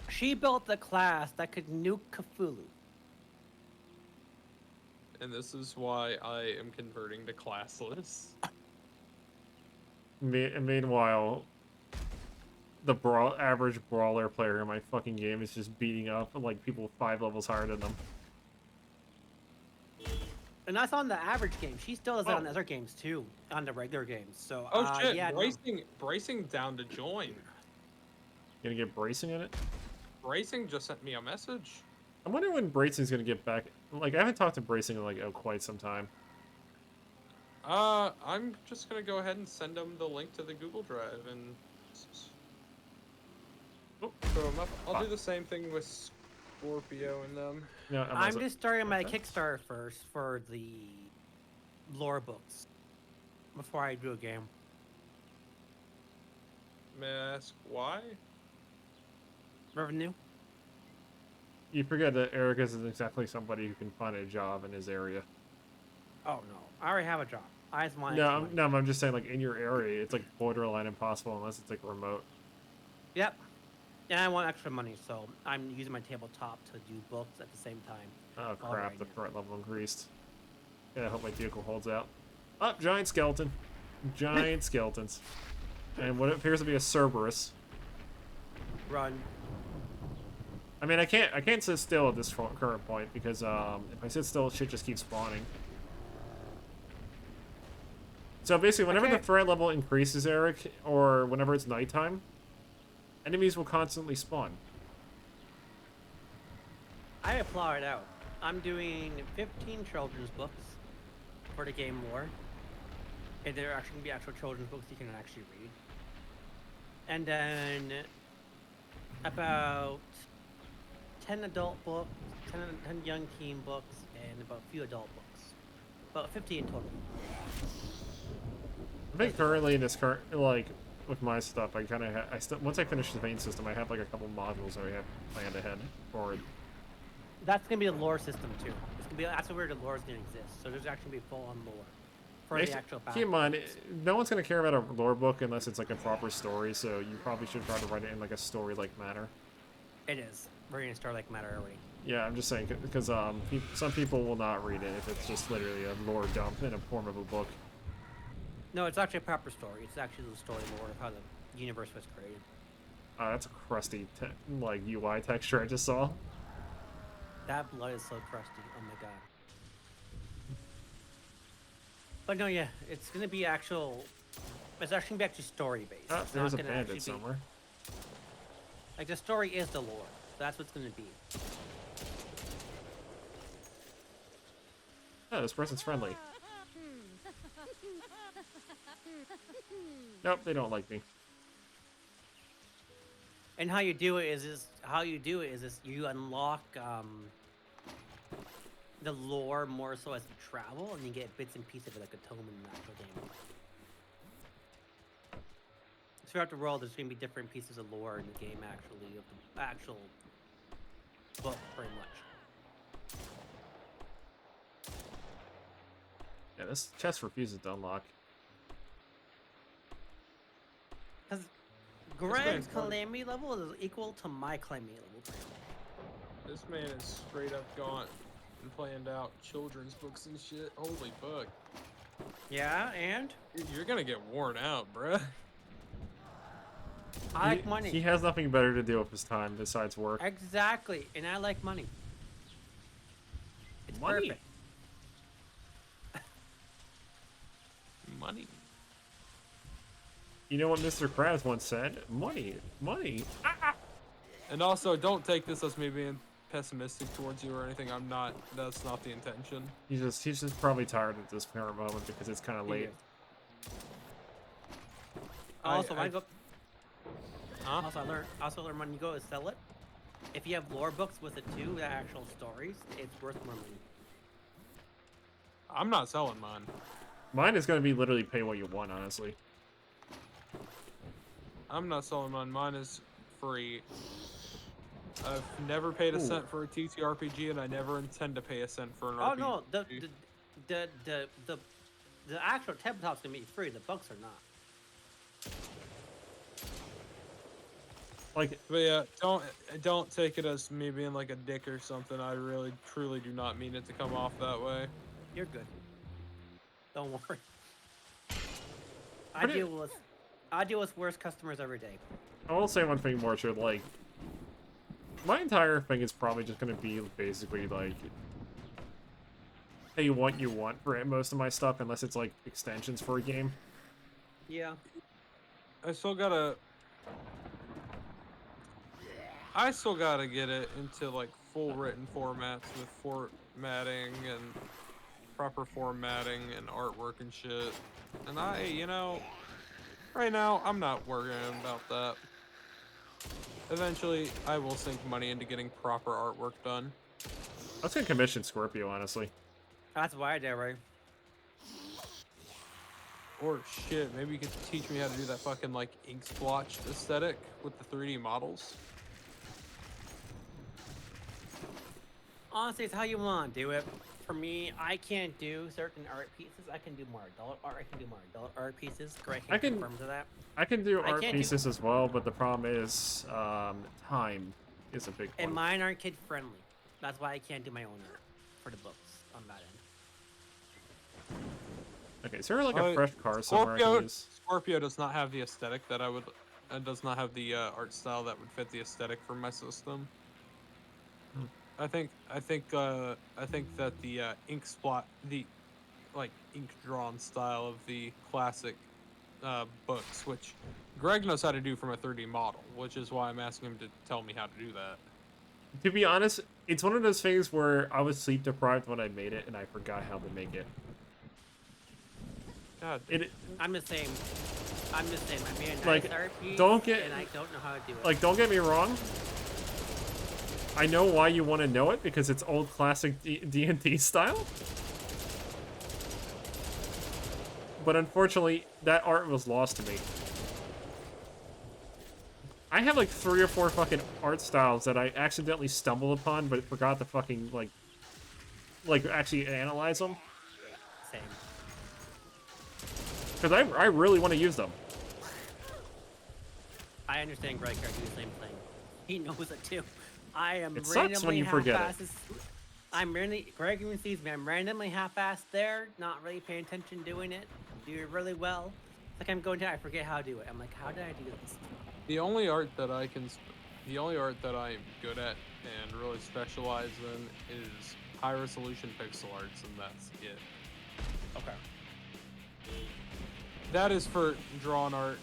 She built a class that could nuke Cthulhu. And this is why I am converting to classless. Meanwhile, the average Brawler player in my fucking game is just beating up like people 5 levels higher than them. And that's on the average game. She still does that on other games too, on the regular games. So Shit! yeah, Bracing down to join. You gonna get Bracing in it? Bracing just sent me a message. I wonder when Bracing's gonna get back. Like, I haven't talked to Bracing in like quite some time. I'm just gonna go ahead and send them the link to the Google Drive and throw them up. I'll do the same thing with Scorpio and them. Yeah, I'm just starting my Kickstarter first for the lore books before I do a game. May I ask why? Revenue. You forget that Eric isn't exactly somebody who can find a job in his area. Oh no, I already have a job. I just want. No, I'm just saying, like, in your area, it's like borderline impossible unless it's like remote. Yep. And I want extra money, so I'm using my tabletop to do books at the same time. Oh All crap! right, The yeah. threat level increased. Yeah, I hope my vehicle holds out. Oh, giant skeleton, giant skeletons, and what appears to be a Cerberus. Run. I mean, I can't sit still at this current point because if I sit still, shit just keeps spawning. So basically, whenever the threat level increases, Eric, or whenever it's nighttime, enemies will constantly spawn. I applaud it out. I'm doing 15 children's books for the game lore. And they're actually going to be actual children's books you can actually read. And then about 10 adult books, 10 young teen books, and about a few adult books. About 50 in total. I think currently in this like with my stuff, I kind of once I finish the main system, I have like a couple modules that I have planned ahead for. That's going to be a lore system too. It's that's where the lore is gonna exist. So there's actually be full on lore for Next- the actual battle. Keep in mind, no one's gonna care about a lore book unless it's like a proper story. So you probably should try to write it in like a story-like manner. It is. We're gonna start like matter already. Yeah, I'm just saying because some people will not read it if it's just literally a lore dump in a form of a book. No, it's actually a proper story. It's actually the story lore of how the universe was created. That's a crusty like UI texture I just saw. That blood is so crusty. Oh my god. But no, yeah, it's gonna be actual. It's actually gonna be actually story based. Ah, It's there's a not gonna actually bandit be- somewhere. Like the story is the lore. That's what's gonna be. Oh, this person's friendly. Nope, they don't like me. And how you do it is you unlock the lore more so as you travel, and you get bits and pieces of it like a tome in the actual game. Throughout the world, there's gonna be different pieces of lore in the game, actually, of the actual book, pretty much. Yeah, this chest refuses to unlock. Because Greg's fun. calamity level is equal to my calamity level. This man is straight up gaunt and planned out children's books and shit. Holy fuck. Yeah, and You're gonna get worn out, bruh. I like money. He has nothing better to do with his time besides work. Exactly, and I like money. It's Money? perfect. Money. You know what Mr. Krabs once said? Money, money. Ah! And also, don't take this as me being pessimistic towards you or anything. I'm not. That's not the intention. He's just probably tired at this current moment because it's kind of late. Also, when I go. Huh? Also learn when you go to sell it, if you have lore books with it too, the actual stories, it's worth more money. I'm not selling mine. Mine is gonna be literally pay what you want, honestly. I'm not selling mine. Mine is free. I've never paid a Ooh. cent for a TTRPG, and I never intend to pay a cent for an Oh RPG. no, the actual tabletop's gonna be free. The books are not. Like, But yeah, don't take it as me being like a dick or something. I really, truly do not mean it to come off that way. You're good. Don't worry. But I deal with worse customers every day. I will say one thing more true. Like, my entire thing is probably just gonna be basically like, pay what you want for most of my stuff, unless it's like extensions for a game. Yeah. I still gotta get it into like full written formats with formatting and proper formatting and artwork and shit. And right now I'm not worrying about that. Eventually, I will sink money into getting proper artwork done. I was gonna commission Scorpio, honestly. That's why I did, right? Or shit, maybe you could teach me how to do that fucking like ink splotch aesthetic with the 3D models. Honestly, it's how you want to do it. For me, I can't do certain art pieces. I can do more adult art. I can do more adult art pieces. Greg I can can- confirm to that. I can do I art can't do- pieces as well, but the problem is, time is a big one. And mine aren't kid friendly. That's why I can't do my own art for the books on that end. Okay, is there like a Uh, fresh car somewhere I can use? Scorpio does not have the aesthetic that I would, and does not have the art style that would fit the aesthetic for my system. Hmm. I think that the ink splot, the like ink drawn style of the classic books, which Greg knows how to do from a 3D model, which is why I'm asking him to tell me how to do that. To be honest, it's one of those things where I was sleep deprived when I made it, and I forgot how to make it. God, I'm the same. I made a Like, nice art piece, don't get- and I don't know how to do it. Like, don't get me wrong. I know why you want to know it, because it's old classic D&D style. But unfortunately, that art was lost to me. I have like 3 or 4 fucking art styles that I accidentally stumbled upon, but forgot to fucking, like, like actually analyze them Same. because I really want to use them. I understand Greg here do the same thing. He knows it too. I am It sucks when you forget it. I'm randomly, Greg even sees me. I'm randomly half-assed there, not really paying attention, doing it. Do it really well. It's like I'm going to, I forget how to do it. I'm like, how did I do this? The only art that the only art that I'm good at and really specialize in is high resolution pixel arts, and that's it. Okay. That is for drawing art.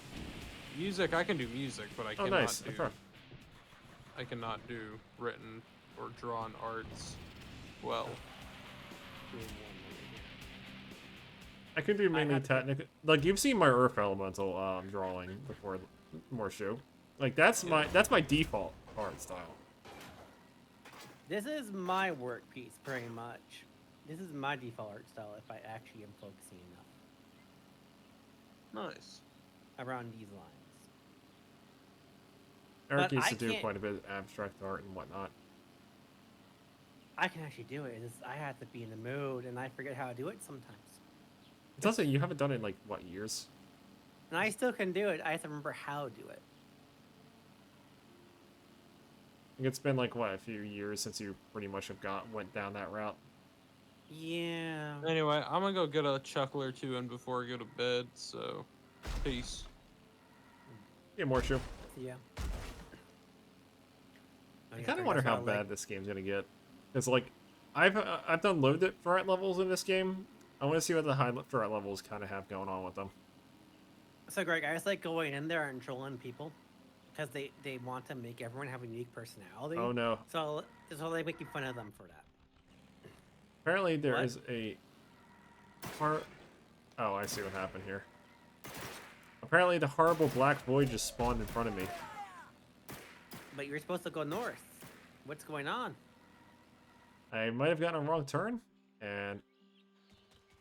Music, I can do music, but I Oh, cannot nice. do. Okay. I cannot do written or drawn arts well. I can do mainly have to- technical. Like you've seen my Earth Elemental drawing before, more shoe. Like that's my default art style. This is my work piece, pretty much. This is my default art style if I actually am focusing enough Nice. around these lines. Eric But used I to do can't- quite a bit of abstract art and whatnot. I can actually do it. It's just, I have to be in the mood, and I forget how to do it sometimes. It doesn't. You haven't done it in like what years? And I still can do it. I have to remember how to do it. I think it's been like what, a few years since you pretty much have went down that route. Yeah. Anyway, I'm gonna go get a chuckle or two in before I go to bed. So, peace. Yeah, more shoe. Yeah. I kind of wonder how bad this game's gonna get. Cause like, I've done low threat levels in this game. I want to see what the high threat levels kind of have going on with them. So, Greg, I just like going in there and trolling people because they want to make everyone have a unique personality. Oh no! So they making fun of them for that. Apparently there What? is a Oh, I see what happened here. Apparently the horrible black void just spawned in front of me. But you're supposed to go north. What's going on? I might have gotten a wrong turn and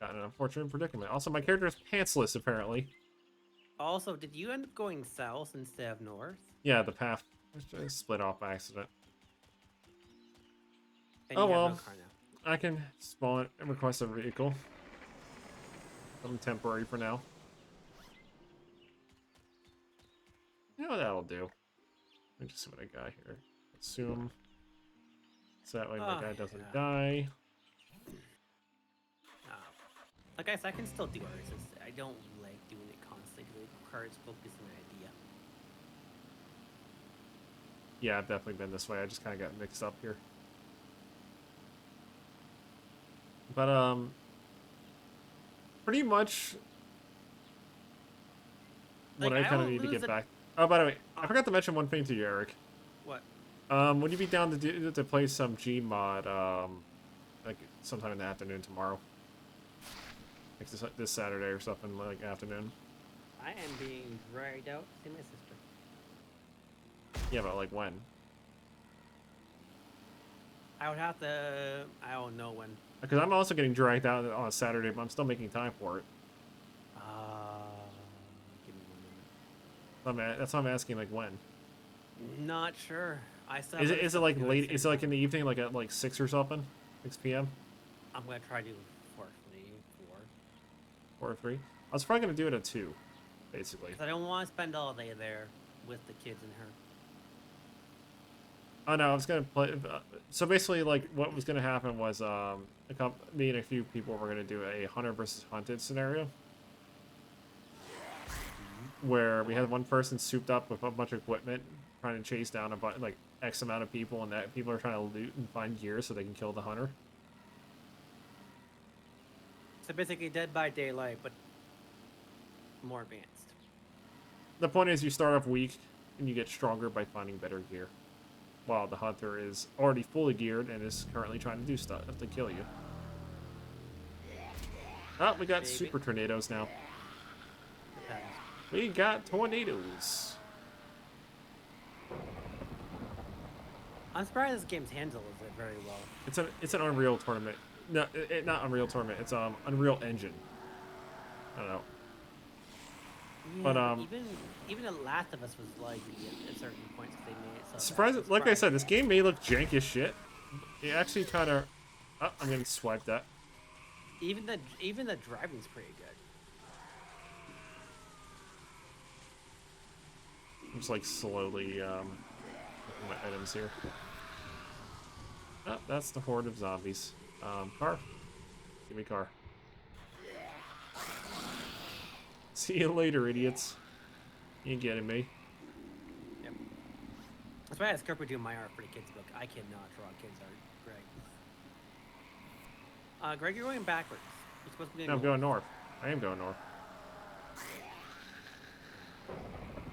gotten an unfortunate predicament. Also, my character is pantsless, apparently. Also, did you end up going south instead of north? Yeah, the path was just split off by accident. And Oh you have well. no car now. I can spawn and request a vehicle. I'm temporary for now. You know what that'll do. Let me just see what I got here. Assume. So that way my Oh, guy doesn't yeah. die. Like I said, I can still do it. It's just, I don't like doing it constantly. It requires focus and idea. Yeah, I've definitely been this way. I just kind of got mixed up here. But, pretty much what Like, I I kind of don't need to lose get a- back. Oh, by the way, I forgot to mention one thing to you, Eric. What? Would you be down to play some Gmod, like sometime in the afternoon tomorrow? Like this Saturday or something, like afternoon? I am being dragged out to see my sister. Yeah, but like when? I would have to. I don't know when. Because I'm also getting dragged out on a Saturday, but I'm still making time for it. Give me 1 minute. That's why I'm asking, like, when? Not sure. I still. Is have it other is it stuff like to do late? at the Is it same like in time. the evening, like at like 6 or something? 6 p.m. I'm gonna try to do 4 or 3? I was probably gonna do it at 2, basically. because I don't want to spend all day there with the kids and her. Oh no, I was gonna play. So basically, like, what was gonna happen was, me and a few people were gonna do a hunter versus hunted scenario, where we had one person souped up with a bunch of equipment, trying to chase down like X amount of people, and that people are trying to loot and find gear so they can kill the hunter. So basically, Dead by Daylight, but more advanced. The point is, you start off weak, and you get stronger by finding better gear, while the hunter is already fully geared and is currently trying to do stuff to kill you. Oh, we got Maybe. super tornadoes now. Depends. We got tornadoes. I'm surprised this game's handles it very well. It's an Unreal tournament. No, not Unreal tournament. It's Unreal Engine. I don't know. Yeah, But, even The Last of Us was laggy at certain points because they made it so. Like I said, this game may look jank as shit. It actually kind of Oh, I'm getting swiped at. Even the driving's pretty good. I'm just like slowly looking at my items here. Oh, that's the horde of zombies. Car. Give me car. See you later, idiots. You ain't getting me. Yep. That's why I had Scorpio do my art for the kids book. I cannot draw kids art, Greg. Greg, you're going backwards. You're supposed to be No, I'm going north. I am going north.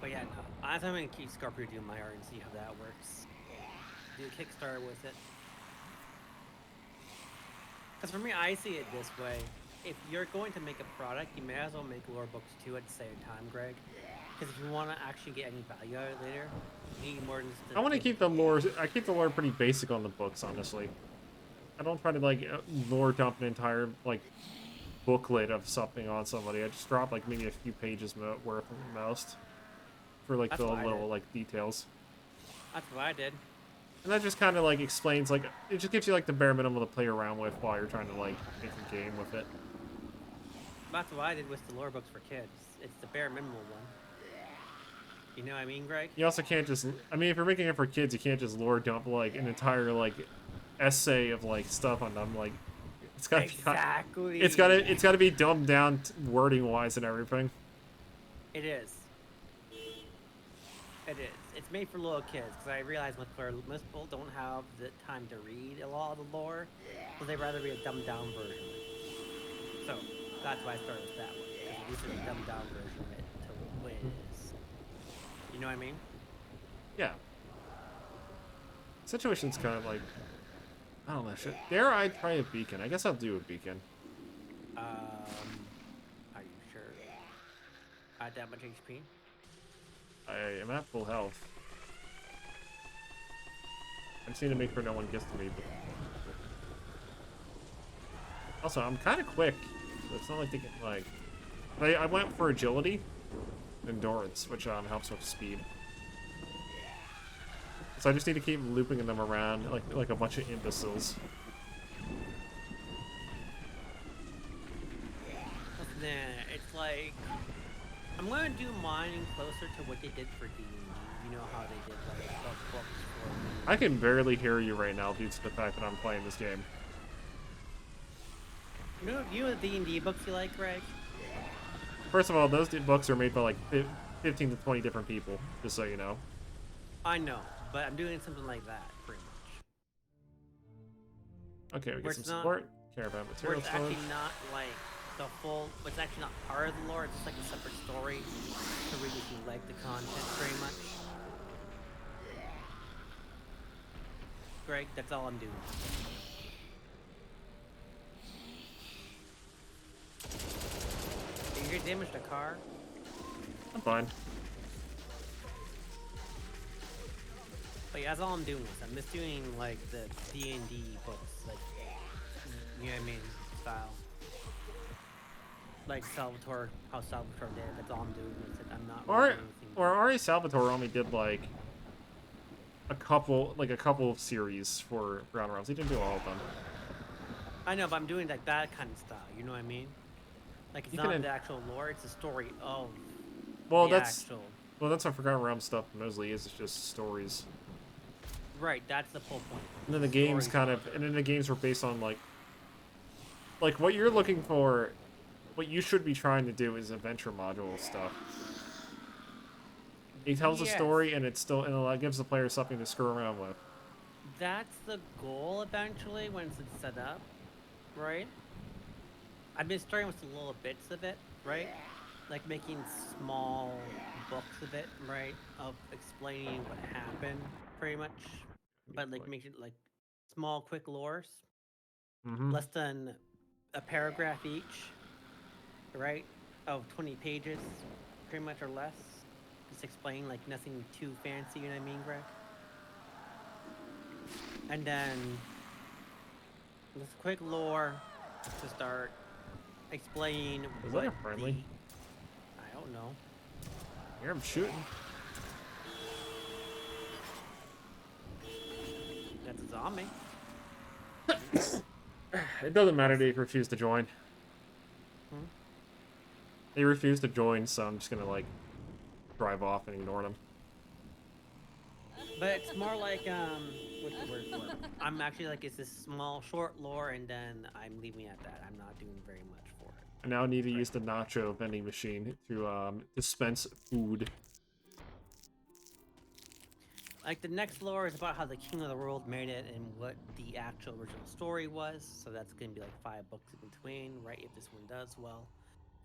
But yeah, no. I'm gonna keep Scorpio doing my art and see how that works. Do a Kickstarter with it. Because for me, I see it this way. If you're going to make a product, you may as well make lore books too at the same time, Greg. Because if you want to actually get any value out of it later, you need more than just I want to keep the lore. I keep the lore pretty basic on the books, honestly. I don't try to like lore dump an entire like booklet of something on somebody. I just drop like maybe a few pages worth at most for like That's the what I little did. like details. That's what I did. And that just kind of like explains like it just gives you like the bare minimum to play around with while you're trying to like make a game with it. That's what I did with the lore books for kids. It's the bare minimum one. You know what I mean, Greg? You also can't just. I mean, if you're making it for kids, you can't just lore dump like an entire like essay of like stuff on them. Like it's got Exactly. it's got to be dumbed down wording wise and everything. It is. It is. It's made for little kids because I realize most people don't have the time to read a lot of the lore, so they'd rather read a dumbed down version. So that's why I started with that one because this is a dumbed down version of it to what it is. You know what I mean? Yeah. Situation's kind of like I don't know. Dare I try a beacon? I guess I'll do a beacon. Are you sure? At that much HP? I am at full health. I just need to make sure no one gets to me. But... Also, I'm kind of quick. So it's not like they get like. I went for agility, endurance, which helps with speed. So I just need to keep looping them around like a bunch of imbeciles. Nah, it's like I'm gonna do mine closer to what they did for D&D. You know how they did like the books for. I can barely hear you right now due to the fact that I'm playing this game. You know the D&D books you like, Greg? First of all, those books are made by like 15 to 20 different people, just so you know. I know, but I'm doing something like that, pretty much. Okay, we Where get some it's not- support. Caravan Where material it's storage. actually not like the full, it's actually not part of the lore, it's just like a separate story to read if you like the content, pretty much. Greg, that's all I'm doing. Did you get damaged a car? I'm fine. But yeah, that's all I'm doing. I'm just doing like the D&D books, like, you know what I mean, style. Like Salvatore, how Salvatore did. That's all I'm doing with it. I'm not really doing anything. Or Ari Salvatore only did like a couple of series for Ground Realms. He didn't do all of them. I know, but I'm doing like that kind of style. You know what I mean? Like it's You not can- the actual lore; it's a story of Well, the that's actual. well, that's what Forgotten Realms stuff mostly is. It's just stories. Right, that's the whole point. And then the games Stories kind of, and then the games were based on like what you're looking for. What you should be trying to do is adventure module stuff. He tells a Yes. story, and it gives the player something to screw around with. That's the goal eventually once it's set up, right? I've been starting with the little bits of it, right? Like making small books of it, right? Of explaining what happened, pretty much. But like making it like small, quick lores, Mm-hmm. less than a paragraph each, right? Of 20 pages, pretty much or less. Just explain like nothing too fancy, you know what I mean, Greg? And then this quick lore to start explaining Is what that a friendly? I don't know. Here I'm shooting. That's a zombie. It doesn't matter. They refuse to join. Hmm? They refuse to join, so I'm just gonna like drive off and ignore them. But it's more like what's the word for it? I'm actually like it's this small short lore, and then I'm leaving it at that. I'm not doing very much for it. I now need to use the nacho vending machine to dispense food. Like the next lore is about how the king of the world made it and what the actual original story was. So that's gonna be like 5 books in between, right? If this one does well.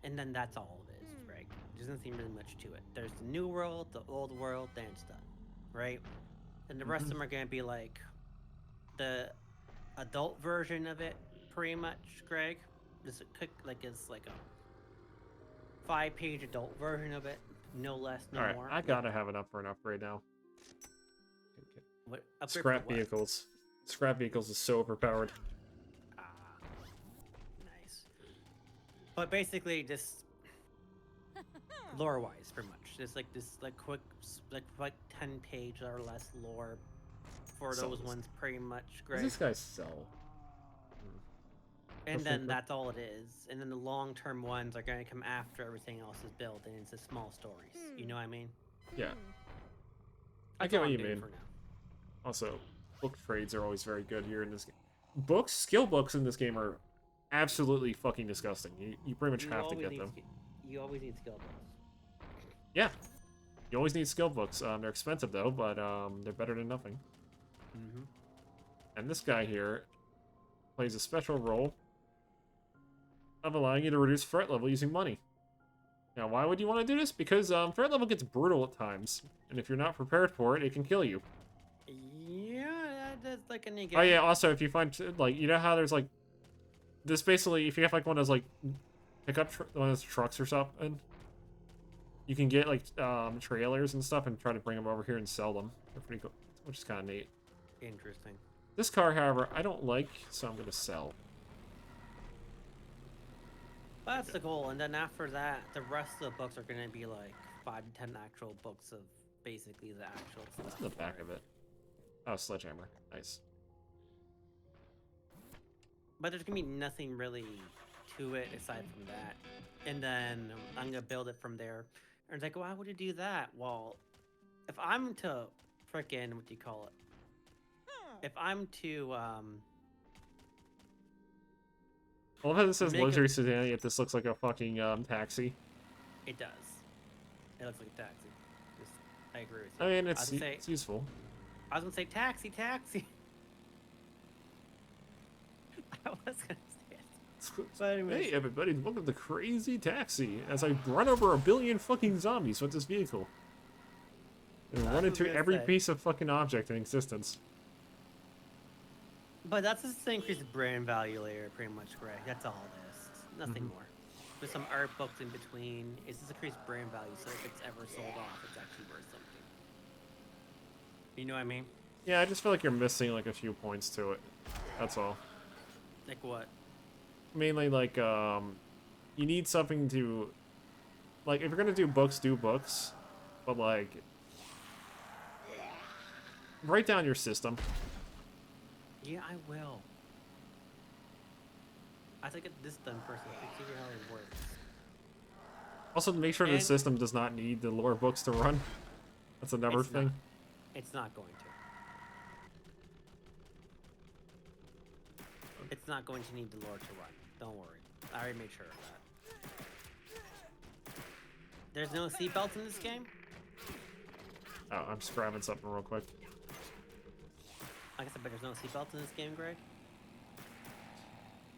And then that's all it is, right? There's nothing really much to it. There's the new world, the old world, then it's done, right? And the rest of them are gonna be like the adult version of it, pretty much, Greg. Just a quick, like it's like a 5-page adult version of it, no less, no All right, more. I gotta have enough for an upgrade now. What upgrade for Scrap what? vehicles. Scrap vehicles is so overpowered. Ah, nice. But basically, just lore-wise, pretty much, just like this, like quick, like 10-page or less lore for So those ones, pretty much, What Greg. does this guy sell? And Let's then think that's all it is. And then the long-term ones are going to come after everything else is built, and it's the small stories. You know what I mean? Yeah, I That's get all what I'm you doing mean. for now. Also, book trades are always very good here in this game. Books, skill books in this game are absolutely fucking disgusting. You pretty much have to get them. You always need skill books. Yeah, you always need skill books. They're expensive though, but they're better than nothing. Mm-hmm. And this guy here plays a special role of allowing you to reduce threat level using money. Now, why would you want to do this? Because threat level gets brutal at times, and if you're not prepared for it, it can kill you. Yeah, that's like a new game. Oh yeah, also if you find like you know how there's like this basically if you have like one of those like pickup one of those trucks or something, you can get like trailers and stuff and try to bring them over here and sell them. They're pretty cool, which is kind of neat. Interesting. This car, however, I don't like, so I'm gonna sell. Well, that's the goal, and then after that, the rest of the books are going to be like 5 to 10 actual books of basically the actual stuff. What's in the back of it? Oh, sledgehammer. Nice. But there's going to be nothing really to it aside from that. And then I'm going to build it from there. And it's like, why would you do that? Well, if I'm to frickin', what do you call it? If I'm to, I love how this says Make luxury sedan, yet this looks like a fucking taxi. it does. It looks like a taxi. Just, I agree with you. I mean, I it's, was gonna say, it's useful. I was gonna say taxi, taxi. I was gonna say it. But anyways, Hey everybody, welcome to Crazy Taxi, as I run over 1 billion fucking zombies with this vehicle. And That's run what I into was gonna every say. piece of fucking object in existence. but that's just to increase the brand value layer, pretty much, Greg. That's all it is. Nothing more. There's some art books in between. It's just increased brand value, so if it's ever sold off, it's actually worth something. You know what I mean? Yeah, I just feel like you're missing like a few points to it. That's all. Like what? Mainly like you need something to like if you're gonna do books, but like write down your system. Yeah, I will. I have to get this done first to figure out how it works. Also, make sure the And- system does not need the lore books to run. That's another It's thing. not. It's not going to. It's not going to need the lore to run. Don't worry. I already made sure of that. There's no seatbelts in this game? Oh, I'm just grabbing something real quick. Like I said, but there's no seatbelts in this game, Greg?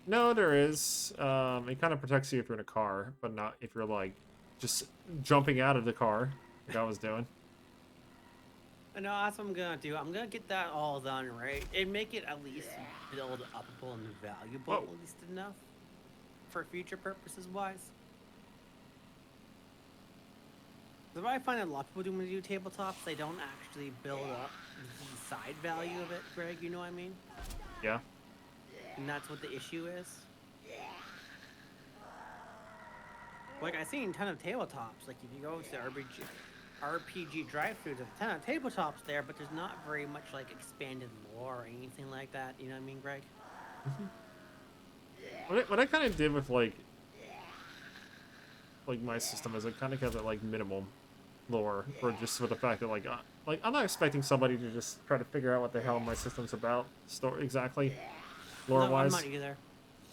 No, there is. It kind of protects you if you're in a car, but not if you're like just jumping out of the car, like I was doing. No, that's what I'm gonna do. I'm gonna get that all done, right? And make it at least build upable and valuable, Whoa. at least enough for future purposes wise. That's what I find a lot of people do when they do tabletops, they don't actually build up the side value of it, Greg, you know what I mean? Yeah. And that's what the issue is. Like, I've seen a ton of tabletops. Like, if you go to RPG drive-throughs, there's a ton of tabletops there, but there's not very much, like, expanded lore or anything like that. You know what I mean, Greg? what I kind of did with like my system is I kind of kept it like minimum lore, for just for the fact that like I'm not expecting somebody to just try to figure out what the hell my system's about, story exactly, lore No, I'm wise. not either.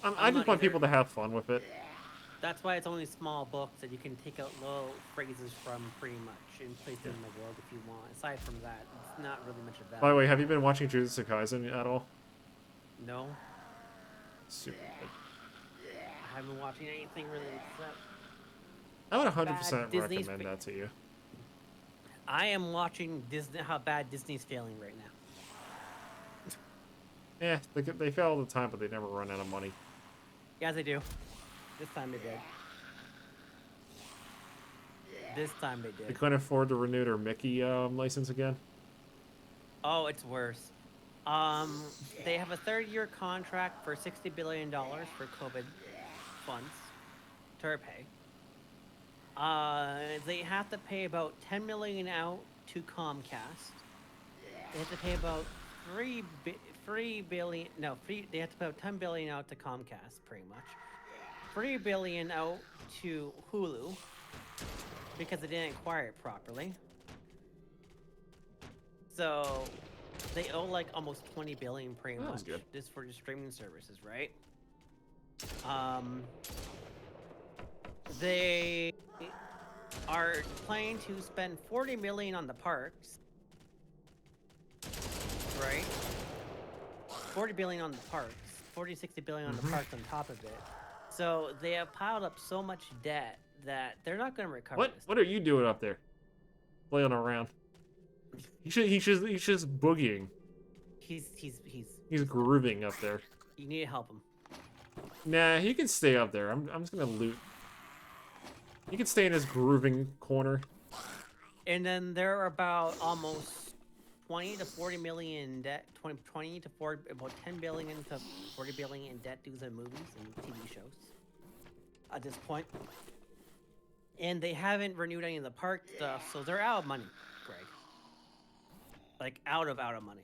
I I'm just not want either. people to have fun with it. That's why it's only small books that you can take out little phrases from pretty much and place Yeah. them in the world if you want. Aside from that, it's not really much of By the value. way, have you been watching Jujutsu Kaisen at all? No, Super good. I haven't been watching anything really except I would how bad 100% Disney's. recommend that to you. I am watching Disney. How bad Disney's failing right now. Yeah, they fail all the time, but they never run out of money. Yes, they do. This time they did. This time they They did. couldn't afford to renew their Mickey license again. Oh, it's worse. They have a 30-year contract for $60 billion for COVID funds to repay. They have to pay about 10 million out to Comcast. They have to pay about 3 billion. No, they have to pay about 10 billion out to Comcast, pretty much. 3 billion out to Hulu because they didn't acquire it properly. So they owe like almost 20 billion pretty That was much good. just for the streaming services, right? They are planning to spend 40 million on the parks, right? 40 billion on the parks, 40, 60 billion on the parks on top of it. So they have piled up so much debt that they're not going to recover this. What are you doing up there? Playing around. He's just boogieing. He's He's grooving up there. you need to help him. Nah, he can stay up there. I'm just gonna loot. He can stay in his grooving corner. And then there are about almost 20 to 40 million in debt, 20 to 40, about 10 billion to 40 billion in debt due to movies and TV shows at this point. And they haven't renewed any of the park stuff, so they're out of money, Greg. Like out of money.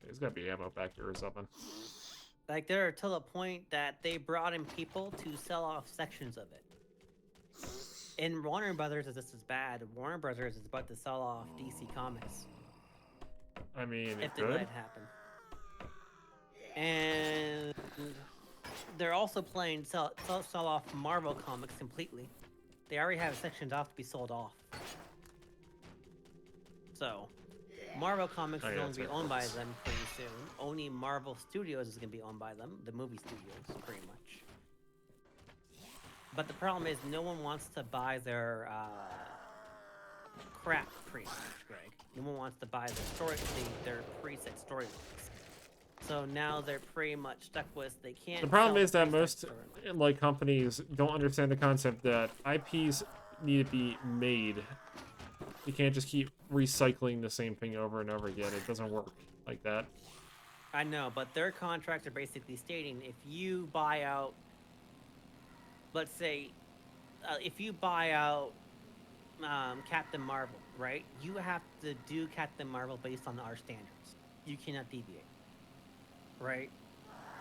There's gotta be ammo back there or something. Like they're to the point that they brought in people to sell off sections of it. And Warner Brothers is just as bad. Warner Brothers is about to sell off DC Comics I mean, it if they let could. it happen. And they're also planning to sell off Marvel Comics completely. They already have sections off to be sold off. So, Marvel Comics Oh, is yeah, going to be that's right. owned by them pretty soon. Only Marvel Studios is going to be owned by them, the movie studios, pretty much. But the problem is, no one wants to buy their crap, pretty much, Greg. No one wants to buy their preset storylines. So now they're pretty much stuck with they can't. The problem sell is that preset most storyline. like companies don't understand the concept that IPs need to be made. You can't just keep recycling the same thing over and over again. It doesn't work like that. I know, but their contracts are basically stating if you buy out, let's say, if you buy out Captain Marvel, right? You have to do Captain Marvel based on our standards. You cannot deviate, right?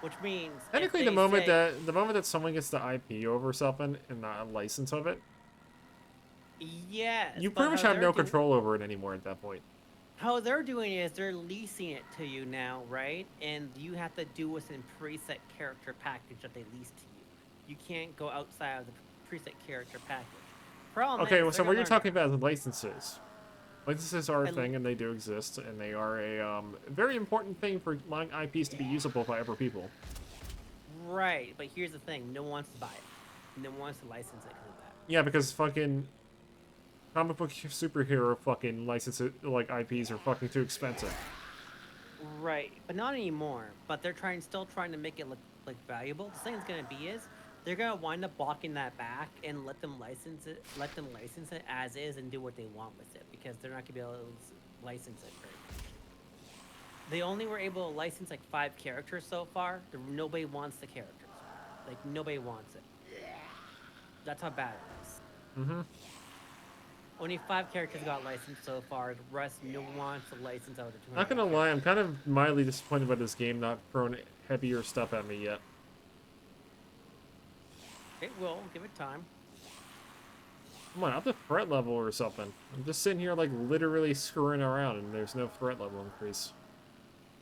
Which means if Technically, they say, the moment that someone gets the IP over something and not a license of it, yes, you but pretty much how have they're no doing- control over it anymore at that point. How they're doing it is they're leasing it to you now, right? And you have to do what's in preset character package that they lease to you. You can't go outside of the preset character package. Problem Okay, is, well, so they're what gonna you're learn talking about is licenses. Licenses are a And- thing, and they do exist, and they are a very important thing for allowing IPs to be usable by other people. Right, but here's the thing: no one wants to buy it. No one wants to license it because of that. Yeah, because fucking comic book superhero fucking licenses, like IPs, are fucking too expensive. Right, but not anymore. But they're still trying to make it look like valuable. The thing is gonna be is they're gonna wind up walking that back and let them license it as is and do what they want with it because they're not gonna be able to license it very much. They only were able to license like 5 characters so far. Nobody wants the characters. Like nobody wants it. That's how bad it is. Mm-hmm. Only 5 characters got licensed so far. The rest, no one wants a license out of the 200. Not gonna lie, I'm kind of mildly disappointed by this game not throwing heavier stuff at me yet. It will. Give it time. Come on, up the threat level or something. I'm just sitting here like literally screwing around and there's no threat level increase.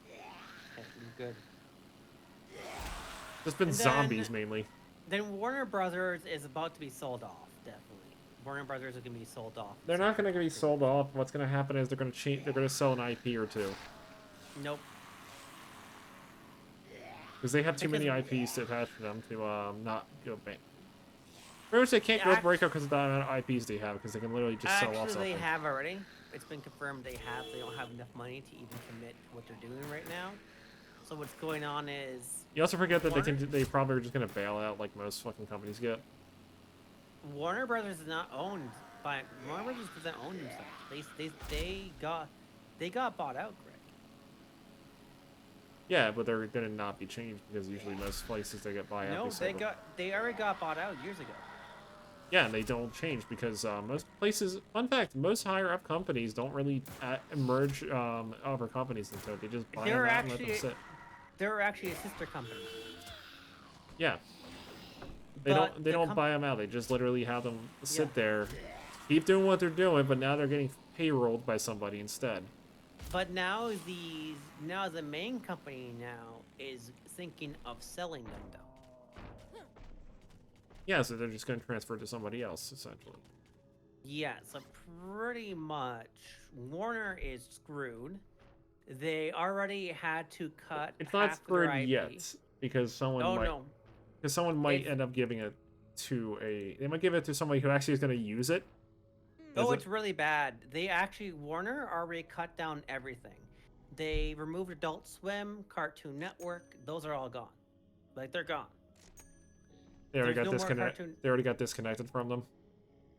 Okay, you're good. It's been And zombies then- mainly. Then Warner Brothers is about to be sold off. Definitely. Warner Brothers is going to be sold off. They're not gonna be sold off. What's gonna happen is they're gonna change. They're gonna sell an IP or two Nope. because they have too many Because- IPs to attach to them to not go bang. Pretty much they can't Yeah, go break up because of the amount of IPs they have because they can literally just sell off Actually, something. they have already. It's been confirmed they have. They don't have enough money to even commit to what they're doing right now. So what's going on is You also forget that Warner- they probably are just gonna bail out like most fucking companies get. Warner Brothers is not owned by Warner Brothers doesn't own themselves. They got bought out, Greg. Yeah, but they're gonna not be changed because usually most places they get buyout. No, sell them. they already got bought out years ago. Yeah, and they don't change because most places. Fun fact: most higher up companies don't really merge other companies into it. They just buy them They're out and let them actually- sit. They're actually a sister company. Yeah. They But don't. They the don't com- buy them out. They just literally have them sit Yeah. there, keep doing what they're doing, but now they're getting payrolled by somebody instead. But now the main company now is thinking of selling them though. Yeah, so they're just going to transfer it to somebody else essentially. Yeah, so pretty much Warner is screwed. They already had to cut. It's not half of their screwed IP. yet because someone Oh might. no. Because someone might It's- end up giving it to a. They might give it to somebody who actually is going to use it. Oh, Is it- it's really bad. They actually Warner already cut down everything. They removed Adult Swim, Cartoon Network. Those are all gone. Like they're gone. They already There's got no more disconnected. cartoon- They already got disconnected from them.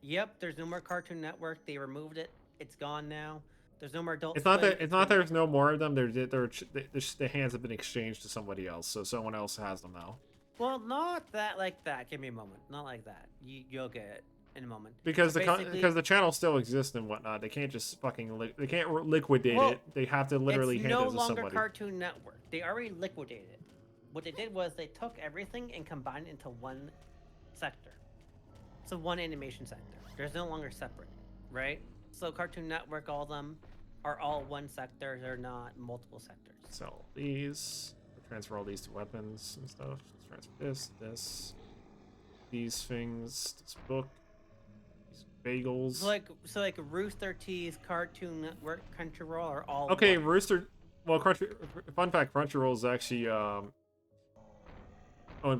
Yep, there's no more Cartoon Network. They removed it. It's gone now. There's no more Adult It's not Swim. that. It's not there's no more of them. The hands have been exchanged to somebody else, so someone else has them now. Well, not that like that. Give me a moment. Not like that. You'll get it in a moment. Because So the basically- because the channel still exists and whatnot. They can't just fucking they can't liquidate Well, it. They have to literally it's hand no it to longer somebody. Cartoon Network. They already liquidated it. What they did was they took everything and combined it into one sector. So one animation sector. There's no longer separate, right? So Cartoon Network, all of them are all one sector. They're not multiple sectors. Sell these. Transfer all these to weapons and stuff. Transfer this, these things, this book, these bagels. So like Rooster Teeth, Cartoon Network, Crunchyroll are all Okay, one. Rooster. Well, fun fact: Crunchyroll is actually owned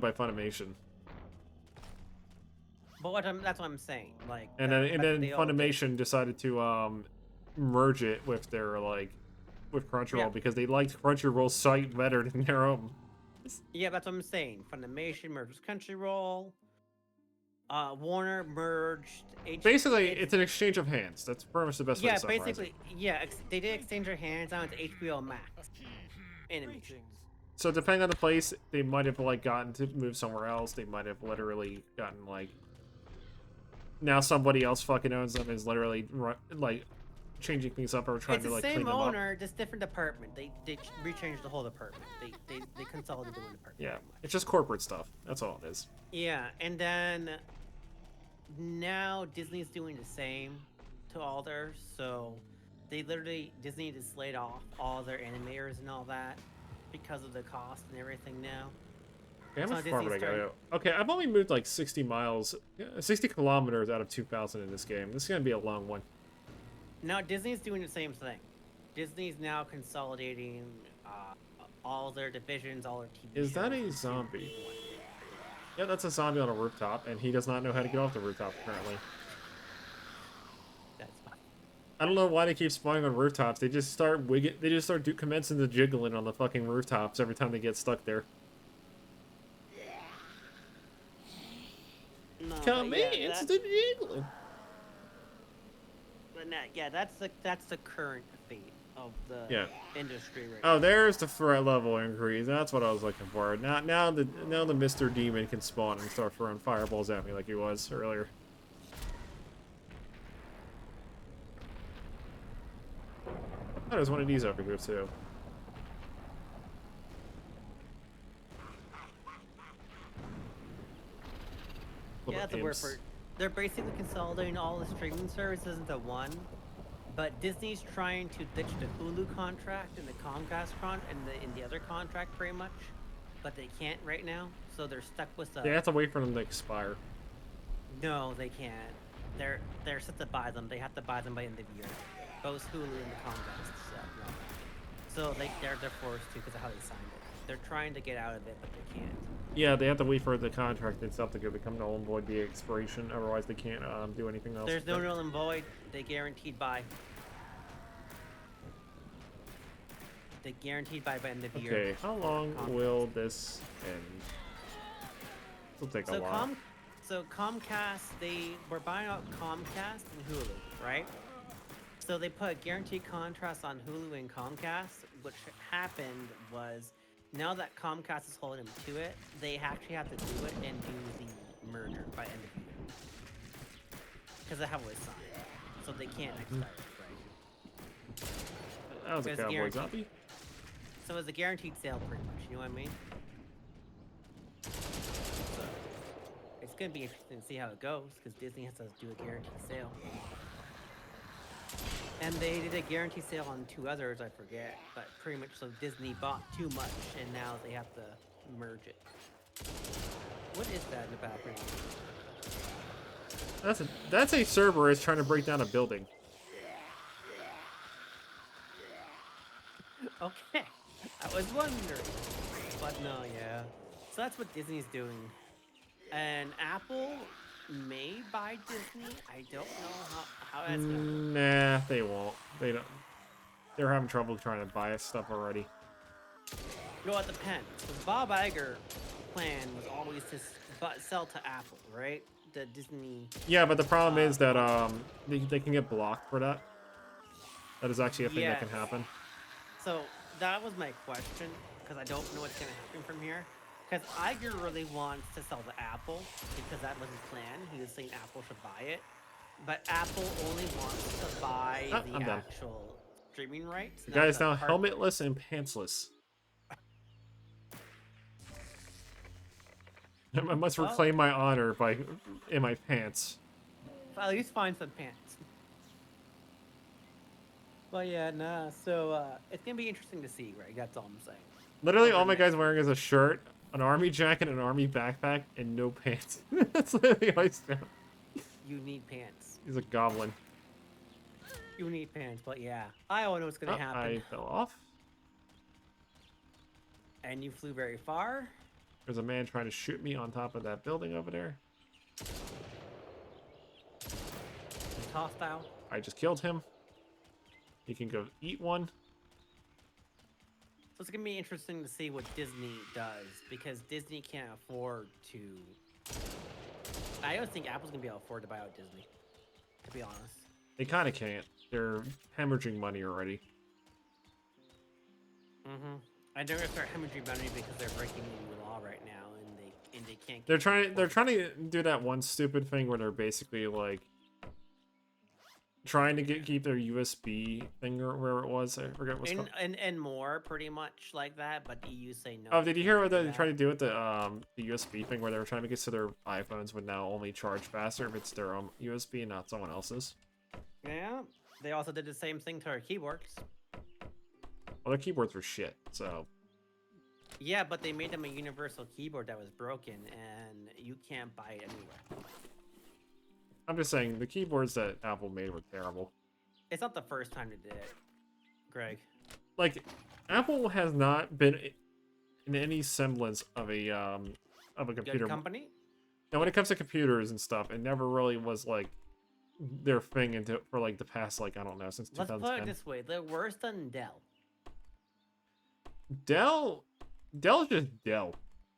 by Funimation, But that's what I'm saying. Like, and that- then that's what they all did. Funimation decided to merge it with their with Crunchyroll Yeah. because they liked Crunchyroll's site better than their own. Yeah, that's what I'm saying. Funimation merged Crunchyroll. Warner merged. Basically, it's an exchange of hands. That's pretty much the best way Yeah, to summarize basically, it. yeah. They did exchange their hands. Now it's HBO Max animation. So depending on the place, they might have gotten to move somewhere else. They might have literally gotten now somebody else fucking owns them is literally changing things up or trying It's to the clean same them up. owner, just different department. They rechanged the whole department. They consolidated one department. Yeah, it's just corporate stuff. That's all it is. Yeah, and then now Disney's doing the same to all theirs. So Disney just laid off all their animators and all that because of the cost and everything now. Okay, how So much Disney's farther I gotta starting- go? Okay, I've only moved 60 miles, 60 kilometers out of 2,000 in this game. This is gonna be a long one. Now Disney's doing the same thing. Disney's now consolidating all their divisions, all their TV Is that shows a into zombie? one. Yeah, that's a zombie on a rooftop, and he does not know how to get off the rooftop apparently. That's fine. I don't know why they keep spawning on rooftops. They just start commencing the jiggling on the fucking rooftops every time they get stuck there. No, Come but yeah, in, it's that- the jiggling. but yeah, that's the current fate of the Yeah. industry right Oh, there's the threat level increase. That's what I was looking for. Now the Mr. Demon can spawn and start throwing fireballs at me like he was earlier. there's one of these over here too. Yeah, Little that's a word imps. for it. They're basically consolidating all the streaming services into one. But Disney's trying to ditch the Hulu contract and the Comcast and the other contract pretty much. But they can't right now, so they're stuck with They have to wait for them to expire. No, they can't. They're set to buy them. They have to buy them by end of year. Both Hulu and the Comcast. So they're forced to because of how they signed it. They're trying to get out of it, but they can't. Yeah, they have to wait for the contract itself to become null and void the expiration. Otherwise, they can't do anything else. There's no null and void. They guaranteed buy. They guaranteed buy by end of year. Okay, how long will this end? This will take a while. So Comcast, they were buying out Comcast and Hulu, right? So they put guaranteed contracts on Hulu and Comcast. What happened was, now that Comcast is holding them to it, they actually have to do it and do the merger by end of year. Because of how it was signed. So they can't expire it, right? That was a cowboy zombie. So it's a guaranteed sale pretty much, you know what I mean? So it's gonna be interesting to see how it goes, because Disney has to do a guaranteed sale. And they did a guarantee sale on 2 others, I forget, but pretty much so Disney bought too much and now they have to merge it. What is that in the background? That's a Cerberus trying to break down a building. Okay, I was wondering, but no, yeah. So that's what Disney's doing, and Apple may buy Disney. I don't know how that's gonna work. Nah, they won't. They don't. They're having trouble trying to buy us stuff already. You know, it depends. The Bob Iger plan was always to sell to Apple, right? The Disney. Yeah, but the problem is that they can get blocked for that. That is actually a thing that can happen. So that was my question, because I don't know what's gonna happen from here. Because Iger really wants to sell to Apple, because that was his plan. He was saying Apple should buy it. But Apple only wants to buy the actual streaming rights. The guy is now helmetless and pantsless. I must reclaim my honor in my pants. At least find some pants. But yeah, nah. So it's gonna be interesting to see, Greg. That's all I'm saying. Literally, all my guy's wearing is a shirt, an army jacket, an army backpack, and no pants. That's literally all he's doing. You need pants. He's a goblin. You need pants, but yeah, I don't know what's gonna happen. I fell off. And you flew very far. There's a man trying to shoot me on top of that building over there. Hostile. I just killed him. He can go eat one. So it's gonna be interesting to see what Disney does, because Disney can't afford to. I don't think Apple's gonna be able to afford to buy out Disney, to be honest. They kind of can't. They're hemorrhaging money already. Mm-hmm. And they're gonna start hemorrhaging money because they're breaking the law right now, and they can't. They're trying to do that one stupid thing where they're basically like trying to keep their USB thing or where it was. I forget what's called. And more, pretty much like that. But the EU say no. Oh, did you hear what they tried to do with the USB thing where they were trying to make it so their iPhones would now only charge faster if it's their own USB and not someone else's? Yeah. They also did the same thing to our keyboards. Well, their keyboards were shit, so. Yeah, but they made them a universal keyboard that was broken, and you can't buy it anywhere. I'm just saying, the keyboards that Apple made were terrible. It's not the first time they did it, Greg. Like, Apple has not been in any semblance of a computer Good company? Now, when it comes to computers and stuff, it never really was like their thing for like the past, like, I don't know, since 2010. Let's put it this way: they're worse than Dell. Dell's just Dell.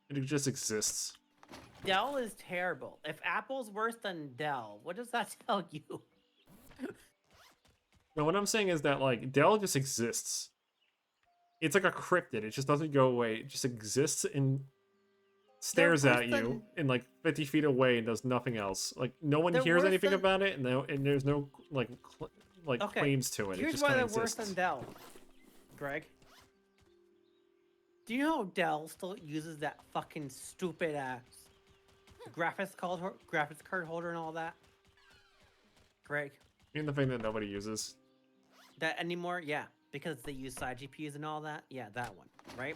It just exists. Dell is terrible. If Apple's worse than Dell, what does that tell you? No, what I'm saying is that, like, Dell just exists. It's like a cryptid. It just doesn't go away. It just exists and stares at you in like 50 feet away and does nothing else. Like, no one hears anything about it, and there's no like like Okay, claims to it. It here's just why kind they're of worse exists. than Dell, Greg. Do you know Dell still uses that fucking stupid ass graphics card holder and all that? Greg, Even the thing that nobody uses. that anymore? Yeah, because they use side GPUs and all that. Yeah, that one, right?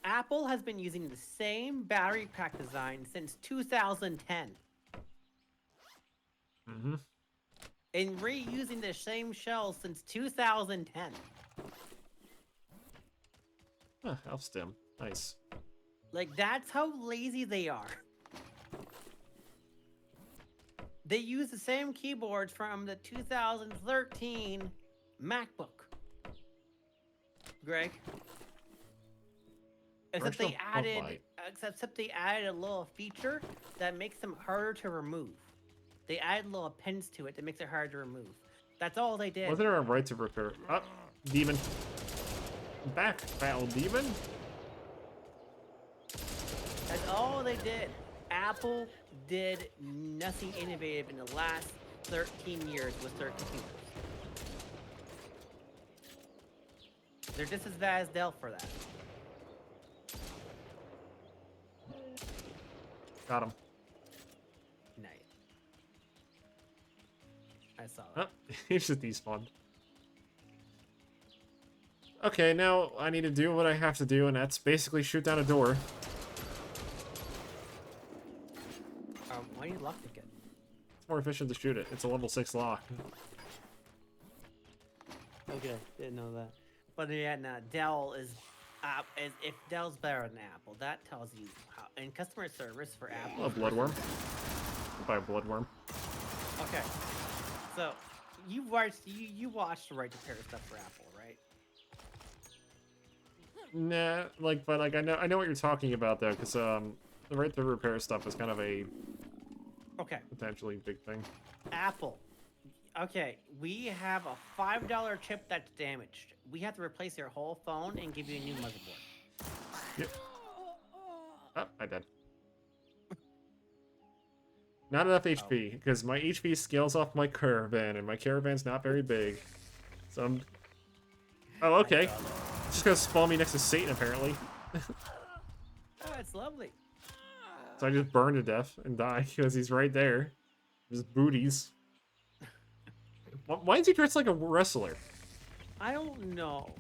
Apple has been using the same battery pack design since 2010 Mm-hmm. and reusing the same shells since 2010. Huh, Elf stem. Nice. Like, that's how lazy they are. They use the same keyboards from the 2013 MacBook. Greg. Except they Directional added, light. except they added a little feature that makes them harder to remove. They added little pins to it that makes it harder to remove. That's all they did. Was there a right to repair? Up, demon. Back, battle demon. That's all they did. Apple did nothing innovative in the last 13 years with their computers. They're just as bad as Dell for that. Got him. Nice. I saw that. Oh, he's just despawned. Okay, now I need to do what I have to do, and that's basically shoot down a door. Why do you lock ticket? It's more efficient to shoot it. It's a level 6 lock. Okay, didn't know that. But yeah, no, Dell is if Dell's better than Apple, that tells you how. And customer service for Apple. A bloodworm. By a bloodworm. Okay, so you watched the right to repair stuff for Apple, right? Nah, like, but like I know what you're talking about though, because the right to repair stuff is kind of a Okay, potentially big thing. Apple. Okay, we have a $5 chip that's damaged. We have to replace your whole phone and give you a new motherboard. Yep. Oh, I died. Not enough HP, because my HP scales off my caravan, and my caravan's not very big. So I'm... Oh, okay. Just gonna spawn me next to Satan, apparently. Oh, it's lovely. So I just burn to death and die, because he's right there. Just booties. Why is he dressed like a wrestler? I don't know.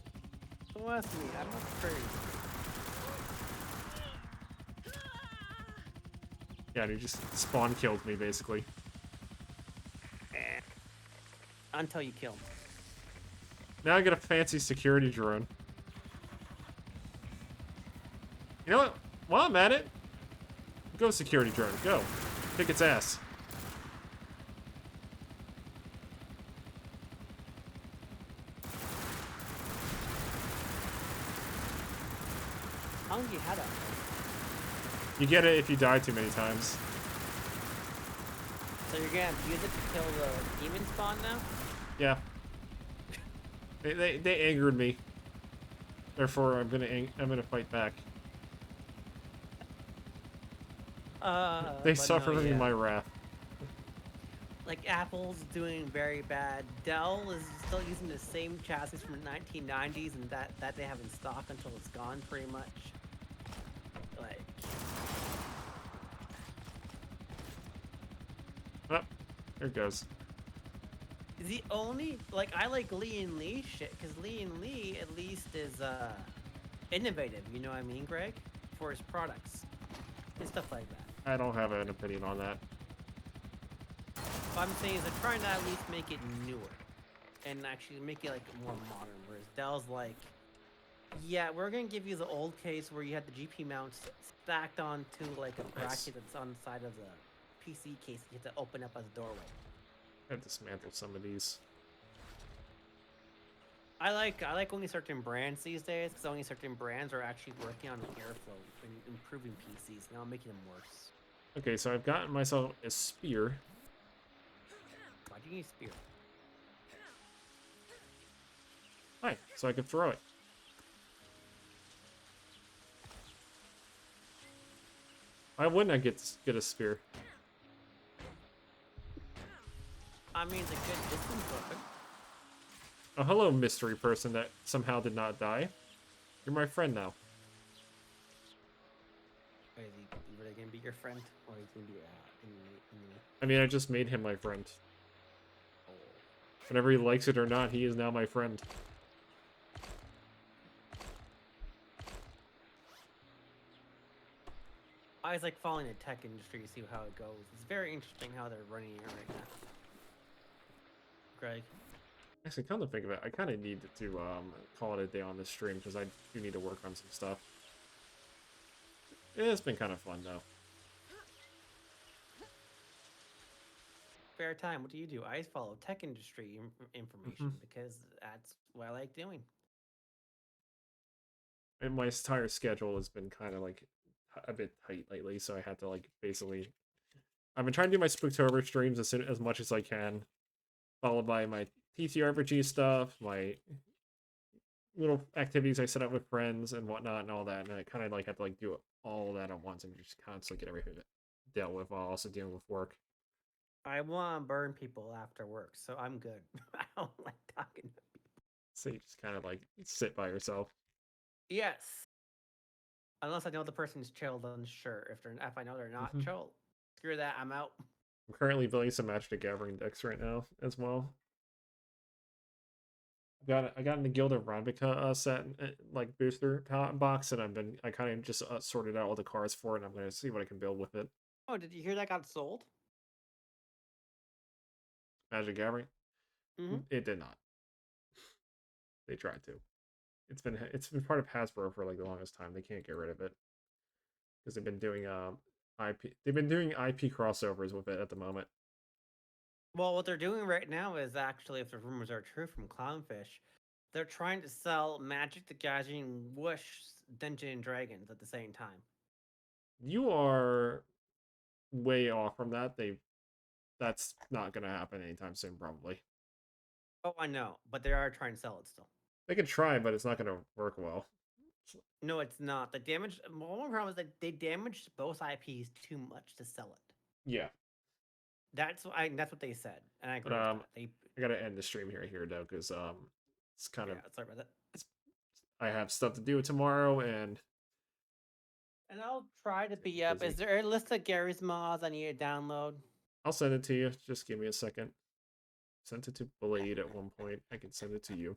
Don't ask me. I'm not crazy. Yeah, and he just spawn killed me, basically. Until you kill me. Now I get a fancy security drone. You know what? While I'm at it, go security drone. Go. Kick its ass. How long do you have that? You get it if you die too many times. So you're gonna use it to kill the demon spawn now? Yeah. They angered me. Therefore, I'm gonna fight back. They But suffer no, in yeah. my wrath. Like Apple's doing very bad. Dell is still using the same chassis from the 1990s, and that they have in stock until it's gone, pretty much. Like, Oh, there it goes. the only I like Lee and Lee shit because Lee and Lee at least is innovative. You know what I mean, Greg? For his products and stuff like that. I don't have an opinion on that. What I'm saying is they're trying to at least make it newer and actually make it like more modern. Whereas Dell's like, yeah, we're gonna give you the old case where you have the GP mounts stacked onto like a bracket that's on the side of the PC case. You have to open up as a doorway. I dismantle some of these. I like only certain brands these days because only certain brands are actually working on airflow and improving PCs, not making them worse. Okay, so I've gotten myself a spear. Why do you need a spear? Hi, so I can throw it. Why wouldn't I get a spear? I mean, it's a good distance weapon. Oh, hello, mystery person that somehow did not die. You're my friend now. Is he really gonna be your friend, or he's gonna be enemy? I mean, I just made him my friend. Oh. Whether he likes it or not, he is now my friend. I always like following the tech industry to see how it goes. It's very interesting how they're running it right now. Greg. Actually, come to think of it, I kind of need to call it a day on this stream because I do need to work on some stuff. It's been kind of fun though. Spare time, what do you do? I follow tech industry information because that's what I like doing. And my entire schedule has been kind of like a bit tight lately, so I had to like basically. I've been trying to do my spooktober streams as much as I can, followed by my TTRPG stuff, my little activities I set up with friends and whatnot and all that, and I kind of like had to like do all that at once and just constantly get everything dealt with while also dealing with work. I want to burn people after work, so I'm good. I don't like talking to people. So you just kind of like sit by yourself. Yes. Unless I know the person's chill, then sure. If I know they're not chill, screw that. I'm out. I'm currently building some Magic the Gathering decks right now as well. I got in the Guild of Ravnica set like booster box, and I kind of just sorted out all the cards for it, and I'm gonna see what I can build with it. Oh, did you hear that got sold? Magic the Gathering, Mm-hmm. it did not. They tried to. It's been part of Hasbro for like the longest time. They can't get rid of it because they've been doing IP. They've been doing IP crossovers with it at the moment. Well, what they're doing right now is actually, if the rumors are true from Clownfish, they're trying to sell Magic the Gathering, Whoosh, Dungeons and Dragons at the same time. You are way off from that. That's not gonna happen anytime soon, probably. Oh, I know, but they are trying to sell it still. They could try, but it's not gonna work well. No, it's not. The damage. One problem is that they damaged both IPs too much to sell it. Yeah. That's what they said, and I agree But with that. I gotta end the stream here though, because it's kind of sorry about that. I have stuff to do tomorrow, and I'll try to be up. busy. Is there a list of Gary's mods I need to download? I'll send it to you. Just give me a second. Sent it to Blade at one point. I can send it to you.